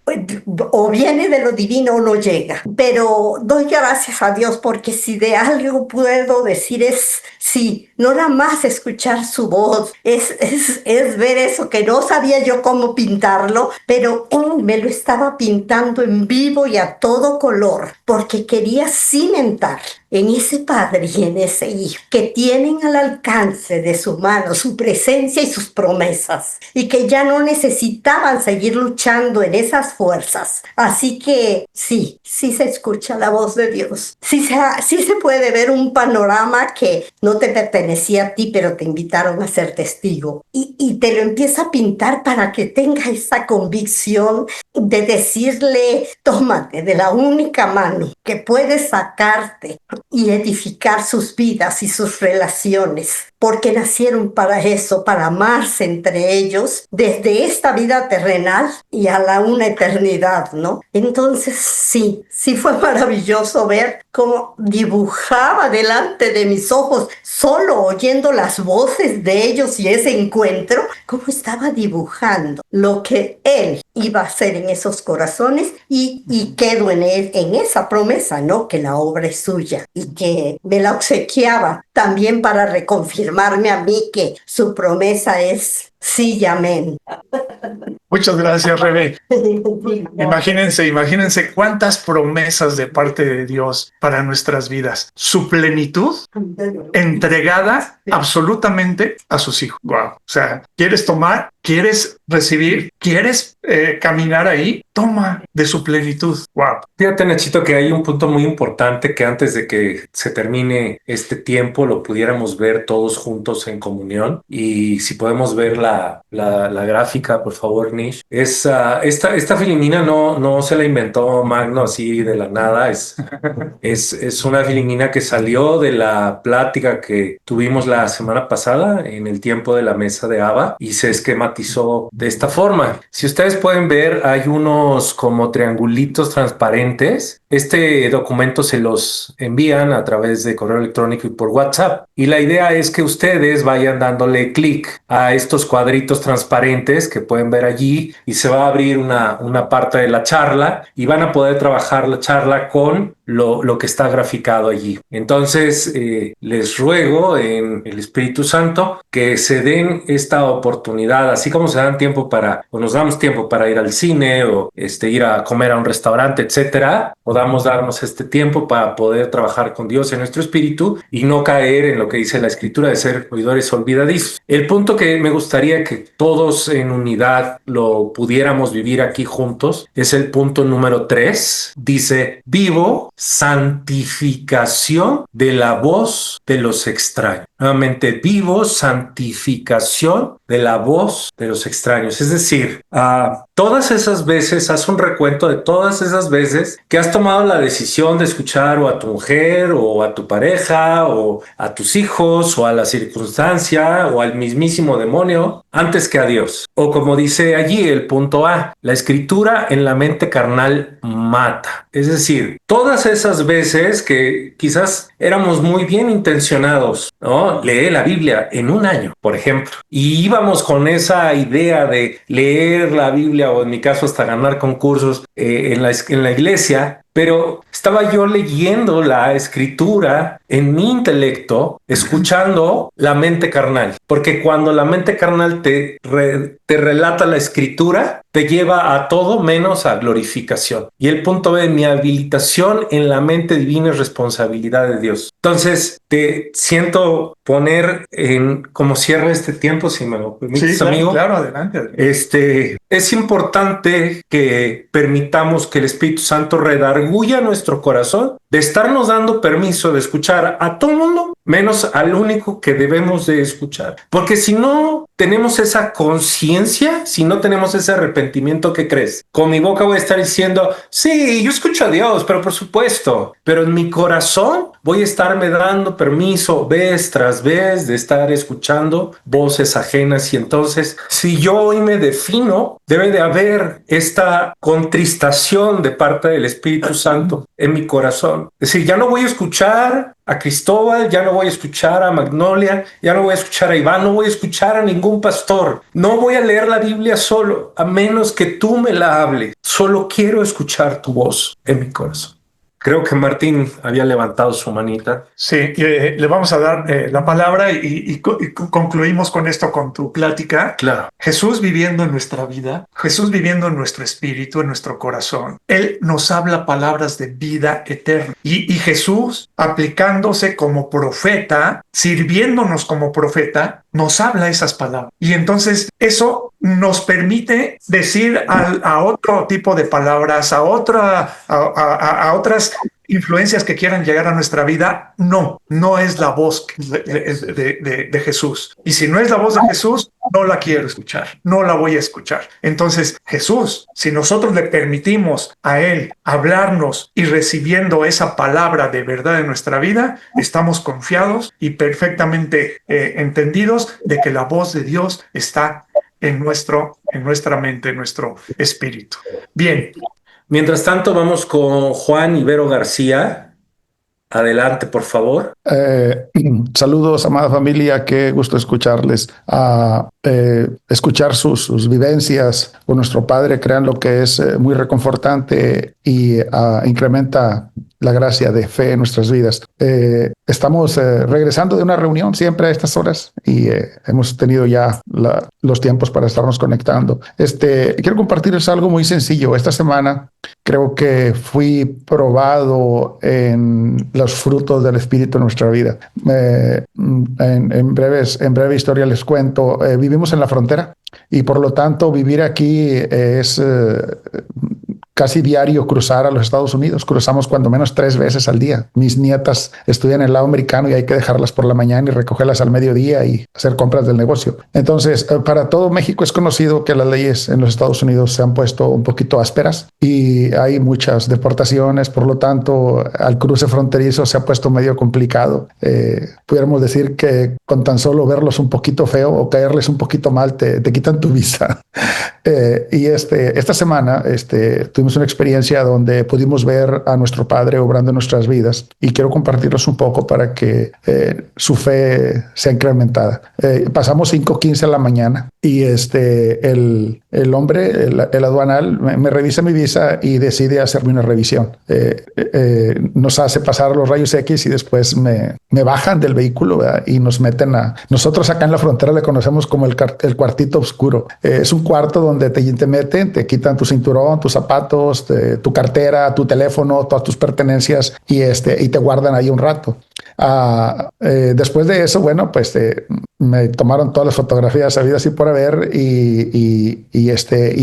o viene de lo divino o no llega. Pero doy gracias a Dios porque si de algo puedo decir es sí, no nada más escuchar su voz, es ver eso que no sabía yo cómo pintarlo, pero Él me lo estaba pintando en vivo y a todo color, porque quería cimentar en ese Padre y en ese Hijo que tienen al alcance de su mano su presencia y sus promesas, y que ya no necesitaban seguir luchando en esas fuerzas. Así que sí se escucha la voz de Dios, sí se puede ver un panorama que no te pertenecía a ti, pero te invitaron a ser testigo, y te lo empieza a pintar para que tenga esa convicción de decirle: tómate de la única mano que puede sacarte y edificar sus vidas y sus relaciones, porque nacieron para eso, para amarse entre ellos desde esta vida terrenal y a una eternidad, ¿no? Entonces sí fue maravilloso ver cómo dibujaba delante de mis ojos, solo oyendo las voces de ellos y ese encuentro, cómo estaba dibujando lo que Él iba a hacer en esos corazones, y quedo en esa promesa, ¿no? Que la obra es suya y que me la obsequiaba también para reconfirmarme a mí que su promesa es sí y amén. Muchas gracias, Rebe. Imagínense cuántas promesas de parte de Dios para nuestras vidas. Su plenitud entregada absolutamente a sus hijos. Wow. O sea, ¿quieres tomar? ¿Quieres recibir? ¿Quieres caminar ahí? Toma de su plenitud. Wow. Fíjate, Nachito, que hay un punto muy importante que antes de que se termine este tiempo lo pudiéramos ver todos juntos en comunión. Y si podemos ver la gráfica, por favor, Nish. Esta filimina no se la inventó Magno así de la nada. Es una filimina que salió de la plática que tuvimos la semana pasada en el tiempo de la mesa de Abba y se esquematizó de esta forma. Si ustedes pueden ver, hay unos como triangulitos transparentes. Este documento se los envían a través de correo electrónico y por WhatsApp. Y la idea es que ustedes vayan dándole clic a estos cuadritos transparentes que pueden ver allí y se va a abrir una parte de la charla y van a poder trabajar la charla con lo que está graficado allí. Entonces, les ruego en el Espíritu Santo que se den esta oportunidad, así como se dan tiempo o nos damos tiempo para ir al cine o ir a comer a un restaurante, etcétera, podamos darnos este tiempo para poder trabajar con Dios en nuestro espíritu y no caer en lo que dice la Escritura de ser oidores olvidadizos. El punto que me gustaría que todos en unidad lo pudiéramos vivir aquí juntos es el punto número 3. Dice: vivo santificación de la voz de los extraños. Nuevamente, vivo santificación de la voz de los extraños. Es decir, todas esas veces, haz un recuento de todas esas veces que has tomado la decisión de escuchar o a tu mujer o a tu pareja o a tus hijos o a la circunstancia o al mismísimo demonio antes que a Dios. O como dice allí el punto A, la escritura en la mente carnal mata. Es decir, todas esas veces que quizás éramos muy bien intencionados, ¿no? Lee la Biblia en un año, por ejemplo, y íbamos con esa idea de leer la Biblia o en mi caso hasta ganar concursos en la iglesia, pero estaba yo leyendo la escritura en mi intelecto, escuchando la mente carnal, porque cuando la mente carnal te relata la escritura, te lleva a todo menos a glorificación. Y el punto B, mi habilitación en la mente divina es responsabilidad de Dios. Entonces, te siento poner en, como cierre este tiempo, si me lo permites, Sí, claro, amigo. claro, adelante. Es importante que permitamos que el Espíritu Santo redarguya nuestro corazón de estarnos dando permiso de escuchar a todo el mundo, menos al único que debemos de escuchar. Porque si no tenemos esa conciencia, si no tenemos ese arrepentimiento, ¿qué crees? Con mi boca voy a estar diciendo, sí, yo escucho a Dios, pero por supuesto, pero en mi corazón voy a estarme dando permiso vez tras vez de estar escuchando voces ajenas. Y entonces, si yo hoy me defino, debe de haber esta contristación de parte del Espíritu Santo en mi corazón. Es decir, ya no voy a escuchar a Cristóbal, ya no voy a escuchar a Magnolia, ya no voy a escuchar a Iván, no voy a escuchar a ningún pastor. No voy a leer la Biblia solo, a menos que tú me la hables. Solo quiero escuchar tu voz en mi corazón. Creo que Martín había levantado su manita. Sí, le vamos a dar la palabra y concluimos con esto, con tu plática. Claro. Jesús viviendo en nuestra vida, Jesús viviendo en nuestro espíritu, en nuestro corazón. Él nos habla palabras de vida eterna. Y Jesús, aplicándose como profeta, sirviéndonos como profeta, nos habla esas palabras. Y entonces eso nos permite decir a otro tipo de palabras, a otras influencias que quieran llegar a nuestra vida. No es la voz de Jesús. Y si no es la voz de Jesús, no la quiero escuchar, no la voy a escuchar. Entonces, Jesús, si nosotros le permitimos a Él hablarnos y recibiendo esa palabra de verdad en nuestra vida, estamos confiados y perfectamente entendidos de que la voz de Dios está en nuestra mente, en nuestro espíritu. Bien. Mientras tanto, vamos con Juan Ibero García. Adelante, por favor. Saludos, amada familia. Qué gusto escucharles. Escuchar sus vivencias con nuestro Padre, crean lo que es muy reconfortante y incrementa la gracia de fe en nuestras vidas. Estamos regresando de una reunión siempre a estas horas y hemos tenido ya los tiempos para estarnos conectando. Quiero compartirles algo muy sencillo. Esta semana creo que fui probado en los frutos del Espíritu en nuestra vida. En breve historia les cuento. Vivimos en la frontera y por lo tanto vivir aquí es casi diario cruzar a los Estados Unidos. Cruzamos cuando menos 3 veces al día. Mis nietas estudian en el lado americano y hay que dejarlas por la mañana y recogerlas al mediodía y hacer compras del negocio. Entonces, para todo México es conocido que las leyes en los Estados Unidos se han puesto un poquito ásperas y hay muchas deportaciones. Por lo tanto, al cruce fronterizo se ha puesto medio complicado. Pudiéramos decir que con tan solo verlos un poquito feo o caerles un poquito mal, te quitan tu visa. Y esta semana tuvimos una experiencia donde pudimos ver a nuestro Padre obrando en nuestras vidas y quiero compartirlos un poco para que su fe sea incrementada. Pasamos 5:15 de la mañana y el hombre, el aduanal, me revisa mi visa y decide hacerme una revisión. Nos hace pasar los rayos X y después me bajan del vehículo, ¿verdad? Y nos meten nosotros acá en la frontera le conocemos como el cuartito oscuro. Es un cuarto donde te meten, te quitan tu cinturón, tus zapatos, tu cartera, tu teléfono, todas tus pertenencias y te guardan ahí un rato. Después de eso, bueno, pues me tomaron todas las fotografías habidas y por haber y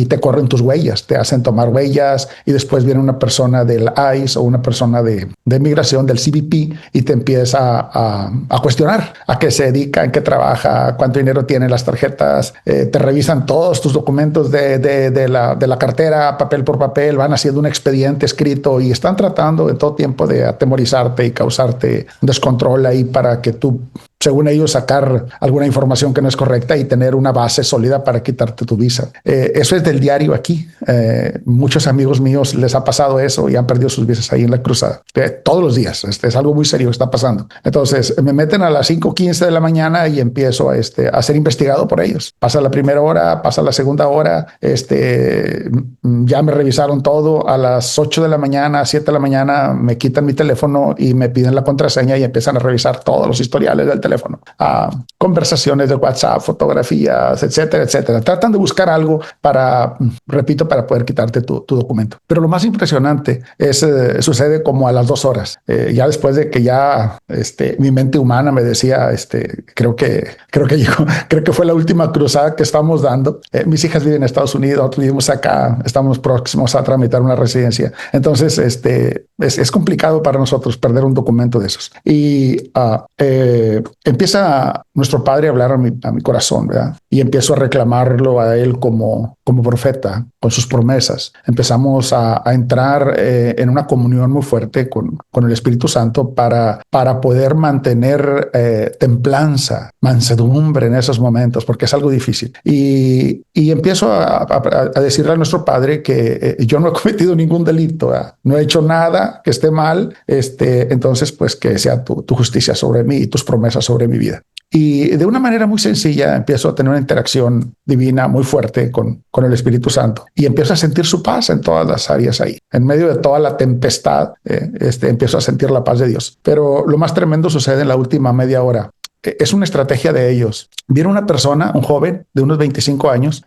te corren tus huellas, te hacen tomar huellas y después viene una persona del ICE o una persona de migración del CBP y te empieza a cuestionar a qué se dedica, en qué trabaja, cuánto dinero tiene, las tarjetas, te revisan todos tus documentos de la cartera, papel por papel, van haciendo un expediente escrito y están tratando en todo tiempo de atemorizarte y causarte descontrol ahí para que tú según ellos, sacar alguna información que no es correcta y tener una base sólida para quitarte tu visa. Eso es del diario aquí. Muchos amigos míos les ha pasado eso y han perdido sus visas ahí en la cruzada. Todos los días. Es algo muy serio que está pasando. Entonces me meten a las 5:15 de la mañana y empiezo a ser investigado por ellos. Pasa la primera hora, pasa la segunda hora. Ya me revisaron todo. A las 8 de la mañana, 7 de la mañana, me quitan mi teléfono y me piden la contraseña y empiezan a revisar todos los historiales del teléfono. Conversaciones de WhatsApp, fotografías, etcétera, etcétera. Tratan de buscar algo para poder quitarte tu documento. Pero lo más impresionante sucede como a las 2 horas. Ya después de que ya mi mente humana me decía, creo que fue la última cruzada que estamos dando. Mis hijas viven en Estados Unidos, nosotros vivimos acá, estamos próximos a tramitar una residencia. Entonces, es complicado para nosotros perder un documento de esos. Y empieza nuestro padre a hablar a mi corazón, ¿verdad? Y empiezo a reclamarlo a él como profeta, con sus promesas. Empezamos a entrar en una comunión muy fuerte con el Espíritu Santo para poder mantener templanza, mansedumbre en esos momentos, porque es algo difícil. Y empiezo a decirle a nuestro padre que yo no he cometido ningún delito, ¿verdad? No he hecho nada que esté mal, entonces pues que sea tu justicia sobre mí y tus promesas sobre mi vida. Y de una manera muy sencilla empiezo a tener una interacción divina muy fuerte con el Espíritu Santo y empiezo a sentir su paz en todas las áreas ahí. En medio de toda la tempestad, empiezo a sentir la paz de Dios. Pero lo más tremendo sucede en la última media hora. Es una estrategia de ellos. Viene una persona, un joven de unos 25 años,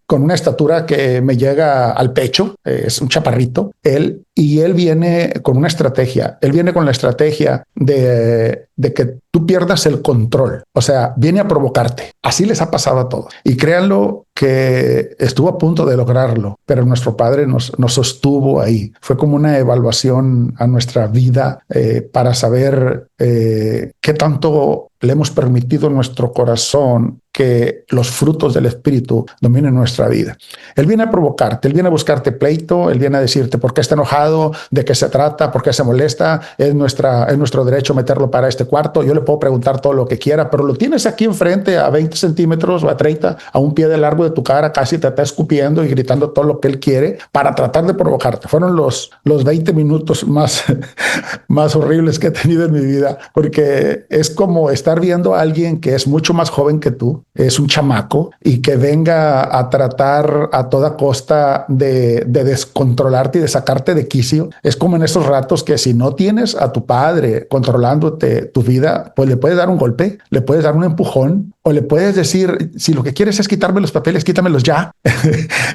con una estatura que me llega al pecho, es un chaparrito, él viene con una estrategia. Él viene con la estrategia de que tú pierdas el control. O sea, viene a provocarte. Así les ha pasado a todos. Y créanlo que estuvo a punto de lograrlo, pero nuestro padre nos sostuvo ahí. Fue como una evaluación a nuestra vida para saber qué tanto le hemos permitido en nuestro corazón que los frutos del Espíritu dominen nuestra vida. Él viene a provocarte, él viene a buscarte pleito, él viene a decirte por qué está enojado, de qué se trata, por qué se molesta, es nuestro derecho meterlo para este cuarto, yo le puedo preguntar todo lo que quiera, pero lo tienes aquí enfrente a 20 centímetros o a 30, a un pie de largo de tu cara, casi te está escupiendo y gritando todo lo que él quiere para tratar de provocarte. Fueron los 20 minutos más horribles que he tenido en mi vida, porque es como estar viendo a alguien que es mucho más joven que tú, es un chamaco, y que venga a tratar a toda costa de descontrolarte y de sacarte de quicio. Es como en esos ratos que si no tienes a tu padre controlándote tu vida, pues le puedes dar un golpe, le puedes dar un empujón, o le puedes decir, si lo que quieres es quitarme los papeles, quítamelos ya.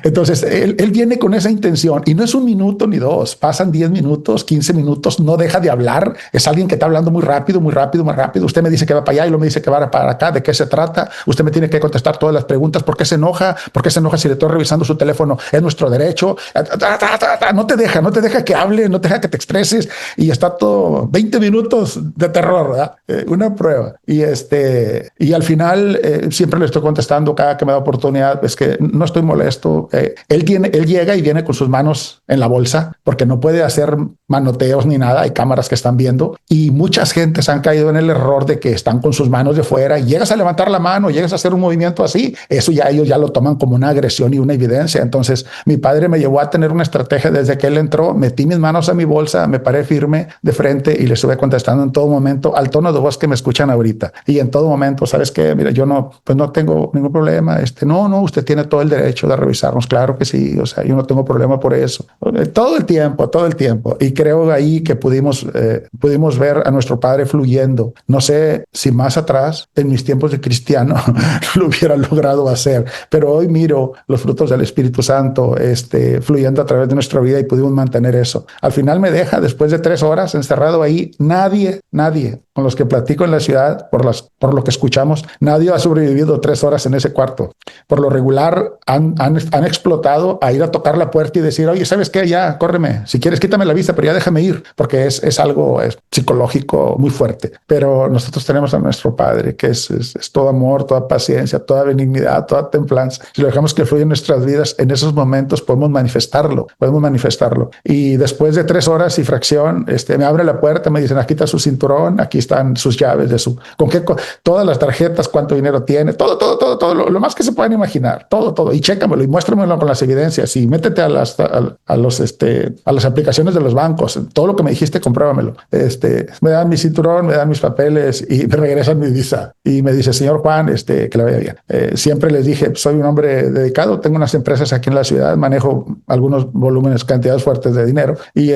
Entonces, él viene con esa intención y no es 1 minuto ni 2, pasan 10 minutos, 15 minutos, no deja de hablar. Es alguien que está hablando muy rápido, muy rápido, muy rápido. Usted me dice que va para allá y luego me dice que va para acá. ¿De qué se trata? Usted me tiene que contestar todas las preguntas. ¿Por qué se enoja? ¿Por qué se enoja si le estoy revisando su teléfono? Es nuestro derecho. No te deja que hable, no te deja que te expreses, y está todo 20 minutos de terror, ¿verdad? Una prueba. Y al final siempre le estoy contestando cada que me da oportunidad, es que no estoy molesto. Él llega y viene con sus manos en la bolsa porque no puede hacer manoteos ni nada. Hay cámaras que están viendo y muchas gentes han caído en el error de que están con sus manos de fuera y llegas a levantar la mano, llegas a hacer un movimiento así. Eso ya ellos ya lo toman como una agresión y una evidencia. Entonces mi padre me llevó a tener una estrategia desde que él entró. Metí mis manos en mi bolsa, me paré firme de frente y le estuve contestando en todo momento al tono de voz que me escuchan ahorita. Y en todo momento, ¿sabes qué? Mira, yo no tengo ningún problema. No, usted tiene todo el derecho de revisarnos. Claro que sí. O sea, yo no tengo problema por eso. Todo el tiempo. Y creo ahí que pudimos ver a nuestro padre fluyendo. No sé si más atrás, en mis tiempos de cristiano, lo hubiera logrado hacer, pero hoy miro los frutos del Espíritu Santo fluyendo a través de nuestra vida y pudimos mantener eso. Al final me deja, después de 3 horas encerrado ahí, nadie con los que platico en la ciudad, por lo que escuchamos, nadie ha sobrevivido 3 horas en ese cuarto. Por lo regular han explotado a ir a tocar la puerta y decir, oye, ¿sabes qué? Ya, córreme. Si quieres, quítame la vista, pero ya déjame ir, porque es algo psicológico muy fuerte. Pero nosotros tenemos a nuestro Padre, que es todo amor, toda paciencia, toda benignidad, toda templanza. Si lo dejamos que fluya en nuestras vidas, en esos momentos podemos manifestarlo. Y después de 3 horas y fracción, me abre la puerta, me dicen, aquí está su cinturón, aquí están sus llaves todas las tarjetas, cuánto dinero tiene, todo, lo más que se puedan imaginar, todo, y chécamelo y muéstramelo con las evidencias y métete a las aplicaciones de los bancos, todo lo que me dijiste, compruébamelo. Me dan mi cinturón, me dan mis papeles y me regresan mi visa y me dice, señor Juan, que le vaya bien. Siempre les dije, soy un hombre dedicado, tengo unas empresas aquí en la ciudad, manejo algunos volúmenes, cantidades fuertes de dinero y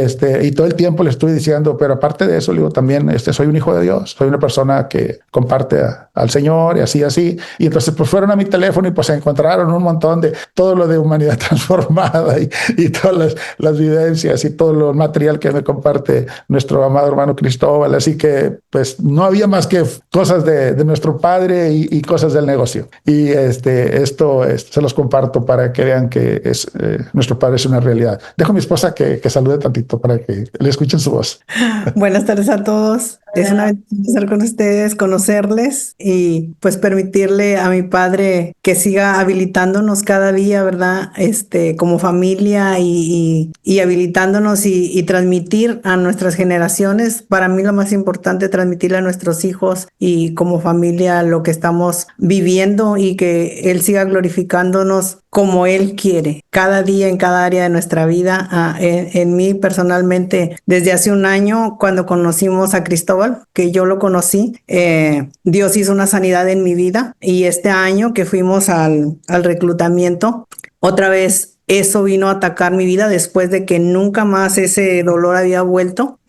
todo el tiempo le estoy diciendo, pero aparte de eso, le digo también, soy un hijo de Dios, soy una persona que comparte al Señor y así. Y entonces pues fueron a mi teléfono y pues encontraron un montón de todo lo de Humanidad Transformada y todas las vivencias y todo lo material que me comparte nuestro amado hermano Cristóbal. Así que pues no había más que cosas de nuestro Padre y cosas del negocio. Y esto se los comparto para que vean que nuestro Padre es una realidad. Dejo a mi esposa que salude tantito para que le escuchen su voz. Buenas tardes a todos. Es una bendición estar con ustedes, conocerles y pues permitirle a mi Padre que siga habilitándonos cada día, ¿verdad? Como familia y habilitándonos y transmitir a nuestras generaciones. Para mí lo más importante es transmitirle a nuestros hijos y como familia lo que estamos viviendo y que Él siga glorificándonos como Él quiere, cada día en cada área de nuestra vida. En mí personalmente, desde hace un año, cuando conocimos a Cristóbal, que yo lo conocí, Dios hizo una sanidad en mi vida y este año que fuimos al reclutamiento, otra vez eso vino a atacar mi vida después de que nunca más ese dolor había vuelto.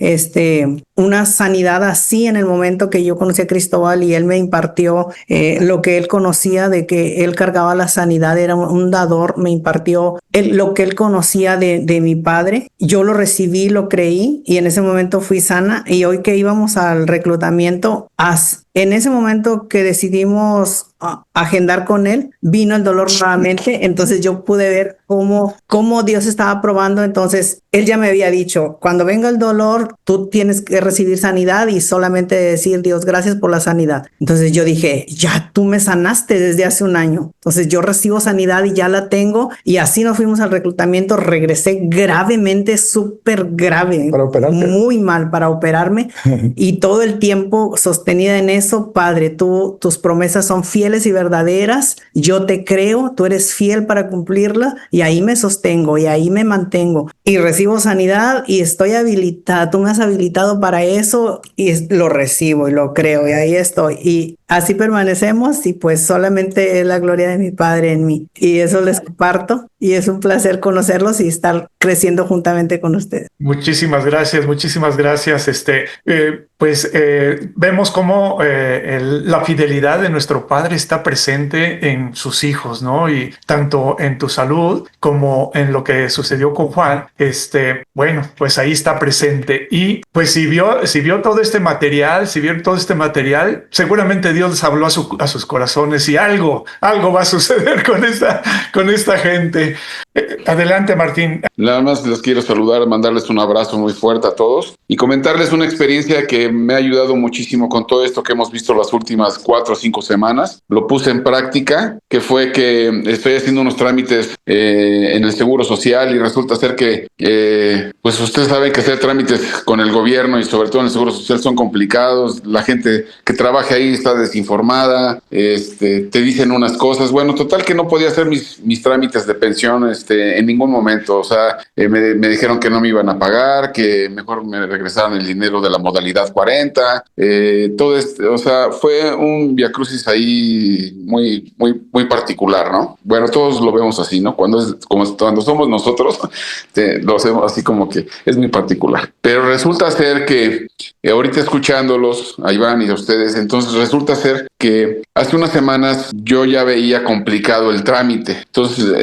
Una sanidad así en el momento que yo conocí a Cristóbal y él me impartió lo que él conocía de que él cargaba la sanidad, era un dador, me impartió lo que él conocía de mi Padre. Yo lo recibí, lo creí y en ese momento fui sana. Y hoy que íbamos al reclutamiento, en ese momento que decidimos agendar con él, vino el dolor nuevamente. Entonces yo pude ver cómo Dios estaba probando. Entonces él ya me había dicho, cuando venga el dolor, tú tienes que recibir sanidad y solamente decir, Dios, gracias por la sanidad. Entonces yo dije, ya tú me sanaste desde hace un año. Entonces yo recibo sanidad y ya la tengo. Y así nos fuimos al reclutamiento. Regresé gravemente, súper grave, para operarte, muy mal para operarme. Y todo el tiempo sostenida en eso, Padre, tus promesas son fieles y verdaderas. Yo te creo, tú eres fiel para cumplirla. Y ahí me sostengo y ahí me mantengo. Y recibo sanidad y estoy habilitada. Tú me has habilitado para eso y lo recibo y lo creo y ahí estoy. Y así permanecemos y pues solamente es la gloria de mi Padre en mí. Y eso les comparto y es un placer conocerlos y estar creciendo juntamente con ustedes. Muchísimas gracias. Vemos cómo la fidelidad de nuestro Padre está presente en sus hijos, ¿no? Y tanto en tu salud como en lo que sucedió con Juan, pues ahí está presente. Y pues si vio todo este material, seguramente Dios les habló a sus corazones y algo va a suceder con esta gente. Adelante, Martín. Nada más les quiero saludar, mandarles un abrazo muy fuerte a todos y comentarles una experiencia que me ha ayudado muchísimo con todo esto que hemos visto las últimas 4 o 5 semanas. Lo puse en práctica, que fue que estoy haciendo unos trámites en el Seguro Social y resulta ser que, pues ustedes saben que hacer trámites con el gobierno y sobre todo en el Seguro Social son complicados. La gente que trabaja ahí está desinformada, te dicen unas cosas. Bueno, total que no podía hacer mis trámites de pensión en ningún momento. O sea, me dijeron que no me iban a pagar, que mejor me regresaran el dinero de la modalidad 40. Todo esto, o sea, fue un viacrucis ahí muy, muy, muy particular, ¿no? Bueno, todos lo vemos así, ¿no? Cuando somos nosotros, lo hacemos así como que es muy particular. Pero resulta ser que ahorita escuchándolos a Iván y a ustedes, entonces resulta ser que hace unas semanas yo ya veía complicado el trámite. Entonces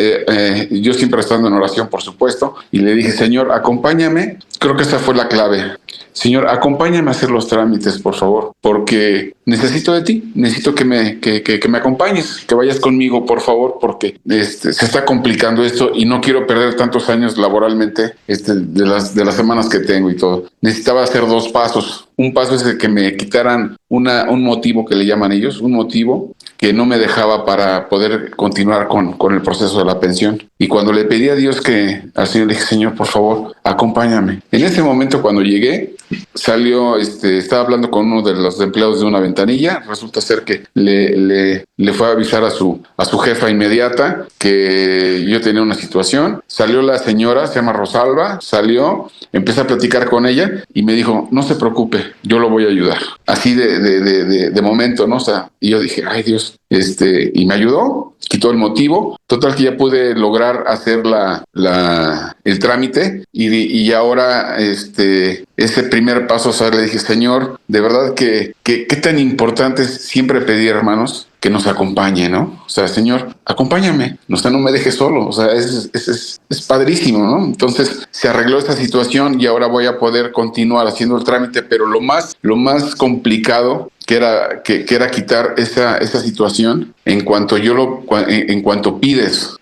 yo siempre estando en oración, por supuesto, y le dije, Señor, acompáñame, creo que esa fue la clave. Señor, acompáñame a hacer los trámites, por favor, porque necesito de ti, necesito que me acompañes, que vayas conmigo, por favor, porque se está complicando esto y no quiero perder tantos años laboralmente de las semanas que tengo y todo. Necesitaba hacer 2 pasos. Un paso es el que me quitaran un motivo que le llaman ellos, un motivo que no me dejaba para poder continuar con el proceso de la pensión. Y cuando le pedí a Dios al Señor le dije, Señor, por favor, acompáñame. En ese momento, cuando llegué, salió, estaba hablando con uno de los empleados de una ventanilla. Resulta ser que le fue a avisar a su jefa inmediata que yo tenía una situación. Salió la señora, se llama Rosalba, salió, empecé a platicar con ella y me dijo, no se preocupe, yo lo voy a ayudar. Así de momento, ¿no? O sea, y yo dije, ay Dios, y me ayudó, quitó el motivo. Total que ya pude lograr hacer el trámite y ahora ese primer paso, o sea, le dije, Señor, de verdad que qué tan importante es siempre pedir, hermanos, que nos acompañe, ¿no? O sea, Señor, acompáñame, o sea, no me dejes solo, o sea, es padrísimo, ¿no? Entonces se arregló esta situación y ahora voy a poder continuar haciendo el trámite, pero lo más complicado que era quitar esa situación en cuanto pides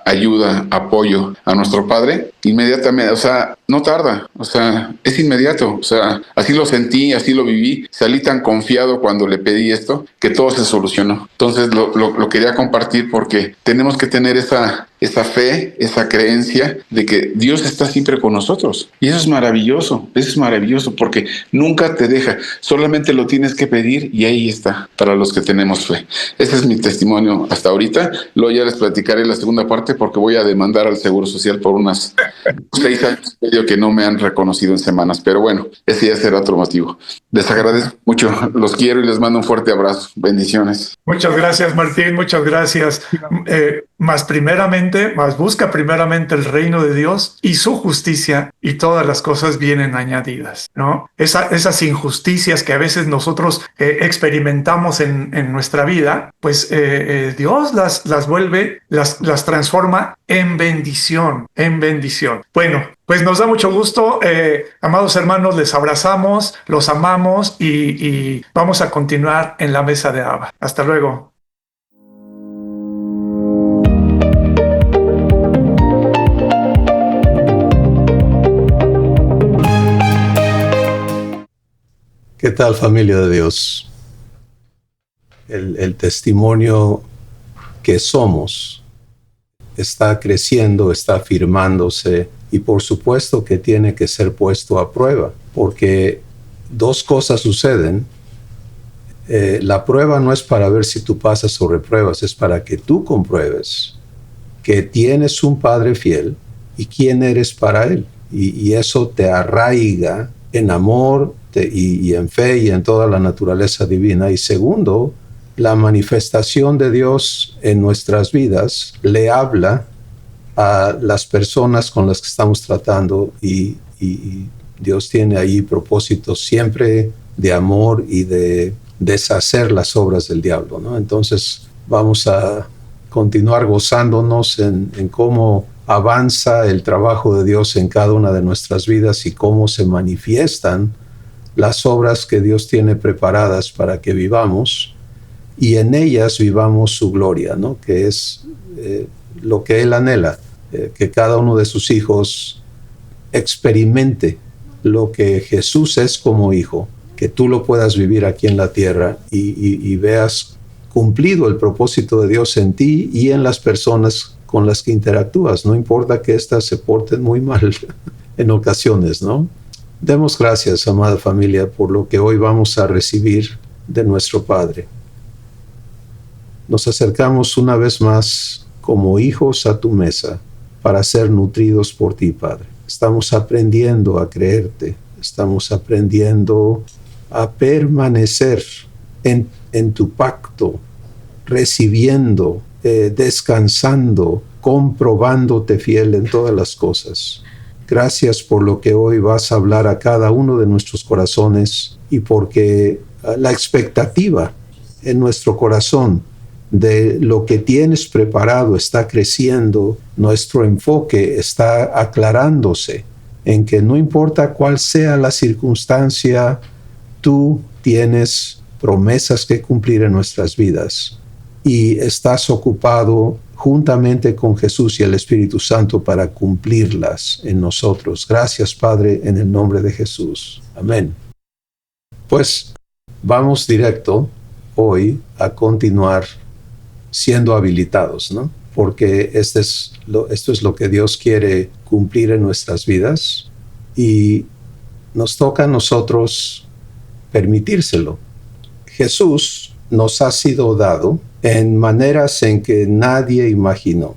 ayuda, apoyo a nuestro Padre, inmediatamente, o sea, no tarda, o sea, es inmediato, o sea, así lo sentí, así lo viví, salí tan confiado cuando le pedí esto que todo se solucionó. Entonces lo quería compartir porque tenemos que tener esa fe, esa creencia de que Dios está siempre con nosotros. Y eso es maravilloso porque nunca te deja, solamente lo tienes que pedir y ahí está, para los que tenemos fe. Ese es mi testimonio hasta ahorita. Luego ya les platicaré la segunda parte porque voy a demandar al Seguro Social por unas 6 años y medio que no me han reconocido en semanas. Pero bueno, ese ya será otro motivo. Les agradezco mucho, los quiero y les mando un fuerte abrazo. Bendiciones. Muchas gracias, Martín, muchas gracias. Más busca primeramente el reino de Dios y su justicia y todas las cosas vienen añadidas, ¿no? Esas injusticias que a veces nosotros experimentamos en nuestra vida, pues Dios las vuelve, las transforma en bendición, Bueno, pues nos da mucho gusto, amados hermanos, les abrazamos, los amamos y vamos a continuar en la mesa de Abba. Hasta luego. ¿Qué tal, familia de Dios? El testimonio que somos está creciendo, está afirmándose y por supuesto que tiene que ser puesto a prueba, porque 2 cosas suceden. La prueba no es para ver si tú pasas o repruebas, es para que tú compruebes que tienes un Padre fiel y quién eres para Él. Y eso te arraiga en amor y en fe y en toda la naturaleza divina. Y segundo, la manifestación de Dios en nuestras vidas le habla a las personas con las que estamos tratando y Dios tiene ahí propósitos siempre de amor y de deshacer las obras del diablo, ¿no? Entonces vamos a continuar gozándonos en cómo avanza el trabajo de Dios en cada una de nuestras vidas y cómo se manifiestan las obras que Dios tiene preparadas para que vivamos y en ellas vivamos su gloria, ¿no? Que es lo que Él anhela, que cada uno de sus hijos experimente lo que Jesús es como hijo, que tú lo puedas vivir aquí en la tierra y veas cumplido el propósito de Dios en ti y en las personas con las que interactúas, no importa que éstas se porten muy mal en ocasiones, ¿no? Demos gracias, amada familia, por lo que hoy vamos a recibir de nuestro Padre. Nos acercamos una vez más como hijos a tu mesa para ser nutridos por ti, Padre. Estamos aprendiendo a creerte, estamos aprendiendo a permanecer en tu pacto, recibiendo, descansando, comprobándote fiel en todas las cosas. Gracias por lo que hoy vas a hablar a cada uno de nuestros corazones y porque la expectativa en nuestro corazón de lo que tienes preparado está creciendo, nuestro enfoque está aclarándose en que no importa cuál sea la circunstancia, tú tienes promesas que cumplir en nuestras vidas y estás ocupado juntamente con Jesús y el Espíritu Santo para cumplirlas en nosotros. Gracias, Padre, en el nombre de Jesús. Amén. Pues vamos directo hoy a continuar siendo habilitados, ¿no? Porque esto es lo que Dios quiere cumplir en nuestras vidas y nos toca a nosotros permitírselo. Jesús nos ha sido dado en maneras en que nadie imaginó,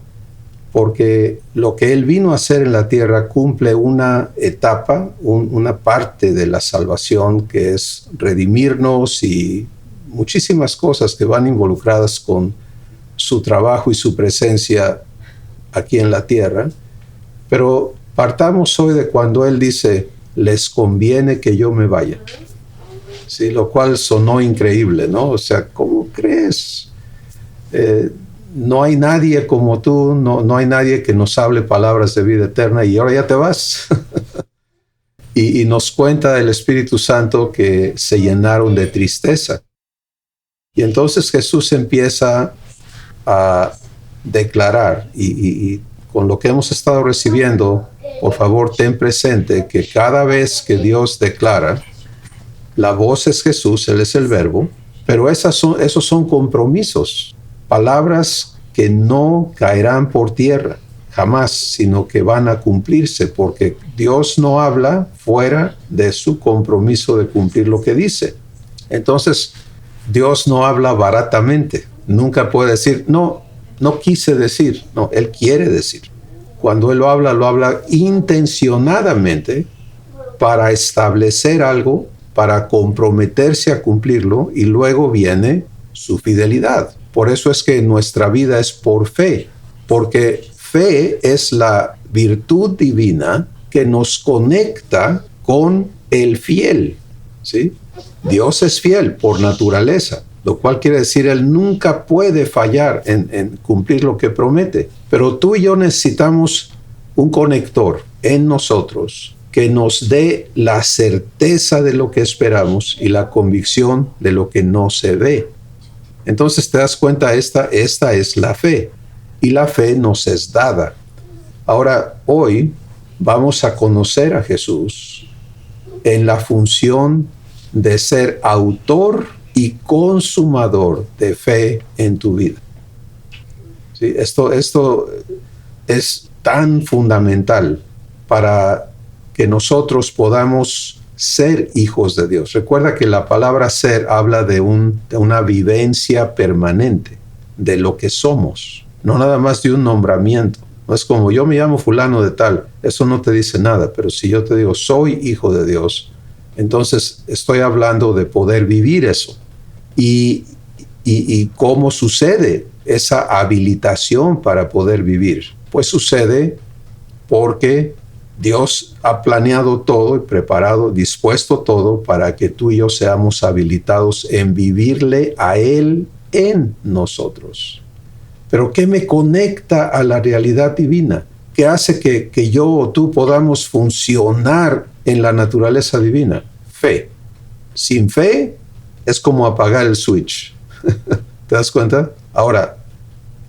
porque lo que Él vino a hacer en la tierra cumple una etapa, una parte de la salvación, que es redimirnos y muchísimas cosas que van involucradas con su trabajo y su presencia aquí en la tierra. Pero partamos hoy de cuando Él dice, les conviene que yo me vaya. Sí, lo cual sonó increíble, ¿no? O sea, ¿cómo crees? No hay nadie como tú, no hay nadie que nos hable palabras de vida eterna y ahora ya te vas. y nos cuenta el Espíritu Santo que se llenaron de tristeza. Y entonces Jesús empieza a declarar y con lo que hemos estado recibiendo, por favor ten presente que cada vez que Dios declara, la voz es Jesús, Él es el verbo, pero esos son compromisos, palabras que no caerán por tierra jamás, sino que van a cumplirse, porque Dios no habla fuera de su compromiso de cumplir lo que dice. Entonces, Dios no habla baratamente. Nunca puede decir, no quise decir. No, Él quiere decir. Cuando Él lo habla intencionadamente para establecer algo, para comprometerse a cumplirlo, y luego viene su fidelidad. Por eso es que nuestra vida es por fe, porque fe es la virtud divina que nos conecta con el fiel, ¿sí? Dios es fiel por naturaleza, lo cual quiere decir Él nunca puede fallar en cumplir lo que promete. Pero tú y yo necesitamos un conector en nosotros que nos dé la certeza de lo que esperamos y la convicción de lo que no se ve. Entonces te das cuenta, esta es la fe, y la fe nos es dada. Ahora, hoy vamos a conocer a Jesús en la función de ser autor y consumador de fe en tu vida. ¿Sí? Esto es tan fundamental para que nosotros podamos ser hijos de Dios. Recuerda que la palabra ser habla de una vivencia permanente de lo que somos, no nada más de un nombramiento. No es como yo me llamo fulano de tal, eso no te dice nada, pero si yo te digo soy hijo de Dios, entonces estoy hablando de poder vivir eso. Y cómo sucede esa habilitación para poder vivir. Pues sucede porque Dios ha planeado todo y preparado, dispuesto todo para que tú y yo seamos habilitados en vivirle a Él en nosotros. Pero ¿qué me conecta a la realidad divina? ¿Qué hace que yo o tú podamos funcionar en la naturaleza divina? Fe. Sin fe es como apagar el switch. ¿Te das cuenta? Ahora,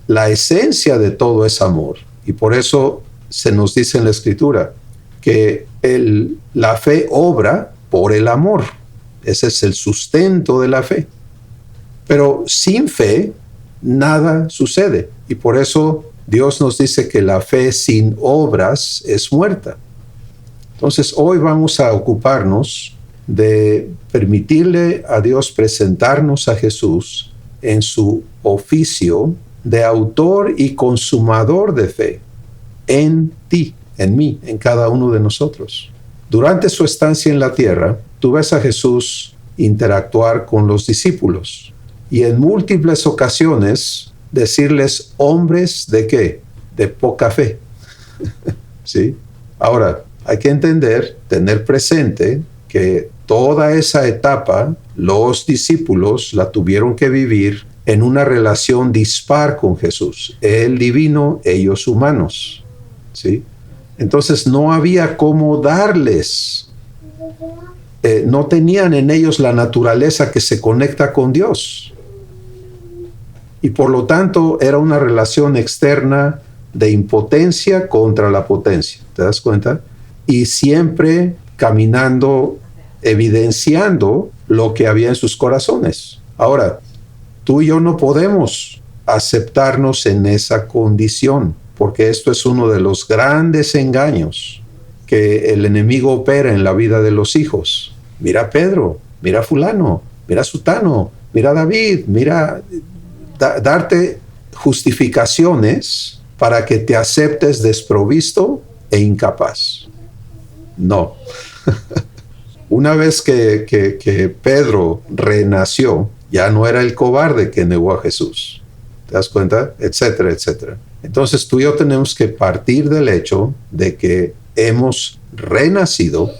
la esencia de todo es amor. Y por eso se nos dice en la Escritura que la fe obra por el amor. Ese es el sustento de la fe. Pero sin fe, nada sucede. Y por eso Dios nos dice que la fe sin obras es muerta. Entonces, hoy vamos a ocuparnos de permitirle a Dios presentarnos a Jesús en su oficio de autor y consumador de fe en ti, en mí, en cada uno de nosotros. Durante su estancia en la tierra, tú ves a Jesús interactuar con los discípulos y en múltiples ocasiones decirles hombres de ¿qué? De poca fe. ¿Sí? Ahora, hay que entender, tener presente que toda esa etapa los discípulos la tuvieron que vivir en una relación dispar con Jesús. Él divino, ellos humanos. ¿Sí? Entonces no había cómo darles. No tenían en ellos la naturaleza que se conecta con Dios. Y por lo tanto era una relación externa de impotencia contra la potencia. ¿Te das cuenta? Y siempre caminando, evidenciando lo que había en sus corazones. Ahora, tú y yo no podemos aceptarnos en esa condición, porque esto es uno de los grandes engaños que el enemigo opera en la vida de los hijos. Mira a Pedro, mira a fulano, mira a sutano, mira a David, mira, darte justificaciones para que te aceptes desprovisto e incapaz. No. Una vez que Pedro renació, ya no era el cobarde que negó a Jesús. ¿Te das cuenta? Etcétera, etcétera. Entonces tú y yo tenemos que partir del hecho de que hemos renacido,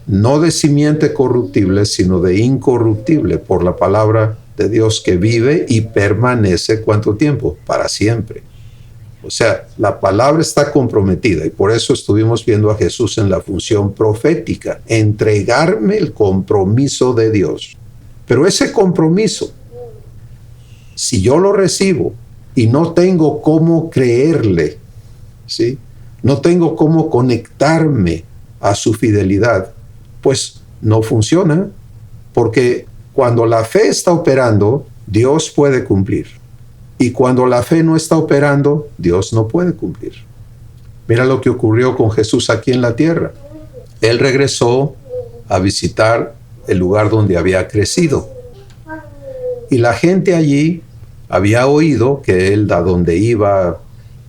no de simiente corruptible, sino de incorruptible, por la palabra de Dios que vive y permanece, ¿cuánto tiempo? Para siempre. O sea, la palabra está comprometida y por eso estuvimos viendo a Jesús en la función profética, entregarme el compromiso de Dios. Pero ese compromiso, si yo lo recibo y no tengo cómo creerle, ¿sí? No tengo cómo conectarme a su fidelidad, pues no funciona, porque cuando la fe está operando, Dios puede cumplir. Y cuando la fe no está operando, Dios no puede cumplir. Mira lo que ocurrió con Jesús aquí en la tierra. Él regresó a visitar el lugar donde había crecido. Y la gente allí había oído que él, a donde iba,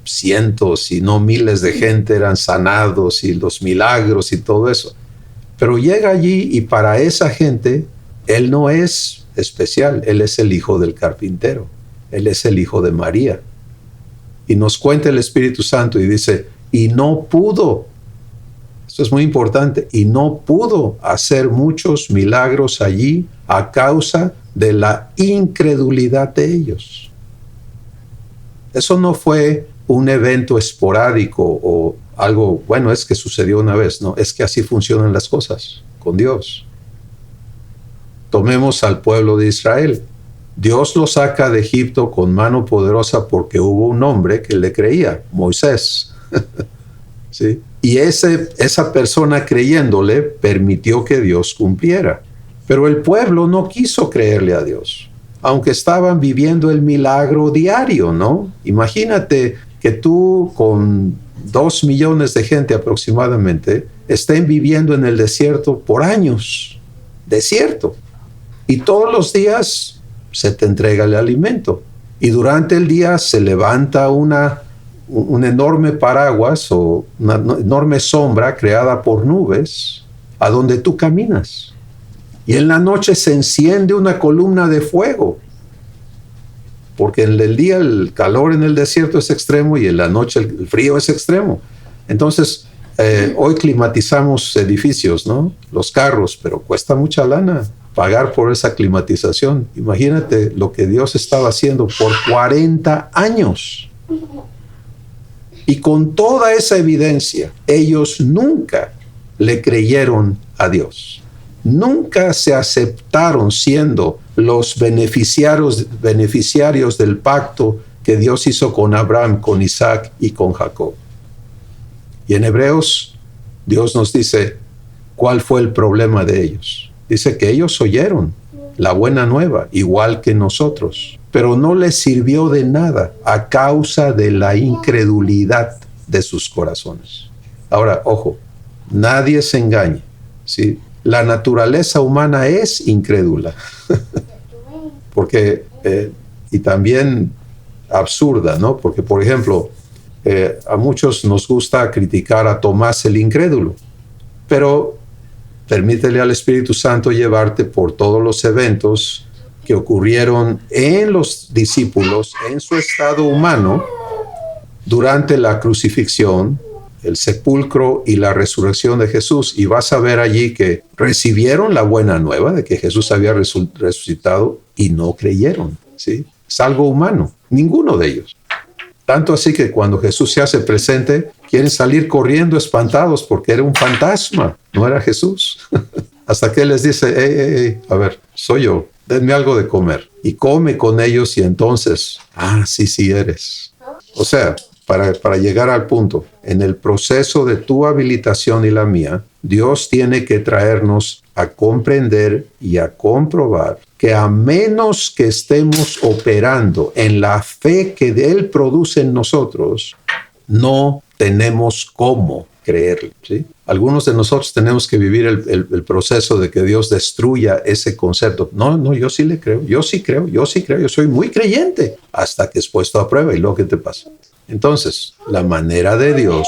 cientos y no miles de gente eran sanados y los milagros y todo eso. Pero llega allí y para esa gente, él no es especial, él es el hijo del carpintero. Él es el hijo de María. Y nos cuenta el Espíritu Santo y dice, y no pudo, esto es muy importante, y no pudo hacer muchos milagros allí a causa de la incredulidad de ellos. Eso no fue un evento esporádico o algo, bueno, es que sucedió una vez, no, es que así funcionan las cosas con Dios. Tomemos al pueblo de Israel. Dios lo saca de Egipto con mano poderosa porque hubo un hombre que le creía, Moisés. ¿Sí? Y esa persona creyéndole permitió que Dios cumpliera. Pero el pueblo no quiso creerle a Dios, aunque estaban viviendo el milagro diario, ¿no? Imagínate que tú con 2 millones de gente aproximadamente estén viviendo en el desierto por años. Desierto. Y todos los días se te entrega el alimento. Y durante el día se levanta un enorme paraguas o una enorme sombra creada por nubes a donde tú caminas. Y en la noche se enciende una columna de fuego. Porque en el día el calor en el desierto es extremo y en la noche el frío es extremo. Entonces, hoy climatizamos edificios, ¿no? Los carros, pero cuesta mucha lana pagar por esa climatización. Imagínate lo que Dios estaba haciendo por 40 años. Y con toda esa evidencia, ellos nunca le creyeron a Dios. Nunca se aceptaron siendo los beneficiarios del pacto que Dios hizo con Abraham, con Isaac y con Jacob. Y en Hebreos, Dios nos dice cuál fue el problema de ellos. Dice que ellos oyeron la buena nueva, igual que nosotros, pero no les sirvió de nada a causa de la incredulidad de sus corazones. Ahora, ojo, nadie se engañe, ¿sí? La naturaleza humana es incrédula, porque, y también absurda, ¿no? Porque, por ejemplo, a muchos nos gusta criticar a Tomás el incrédulo, pero permítele al Espíritu Santo llevarte por todos los eventos que ocurrieron en los discípulos, en su estado humano, durante la crucifixión, el sepulcro y la resurrección de Jesús. Y vas a ver allí que recibieron la buena nueva de que Jesús había resucitado y no creyeron, ¿sí? Es algo humano, ninguno de ellos. Tanto así que cuando Jesús se hace presente, quieren salir corriendo espantados porque era un fantasma, no era Jesús. Hasta que Él les dice, hey, a ver, soy yo, denme algo de comer. Y come con ellos y entonces, sí eres. O sea, para llegar al punto, en el proceso de tu habilitación y la mía, Dios tiene que traernos a comprender y a comprobar que a menos que estemos operando en la fe que Él produce en nosotros, no tenemos cómo creerle, ¿sí? Algunos de nosotros tenemos que vivir el proceso de que Dios destruya ese concepto. No, yo sí le creo, yo sí creo, yo soy muy creyente, hasta que es puesto a prueba y luego ¿qué te pasa? Entonces, la manera de Dios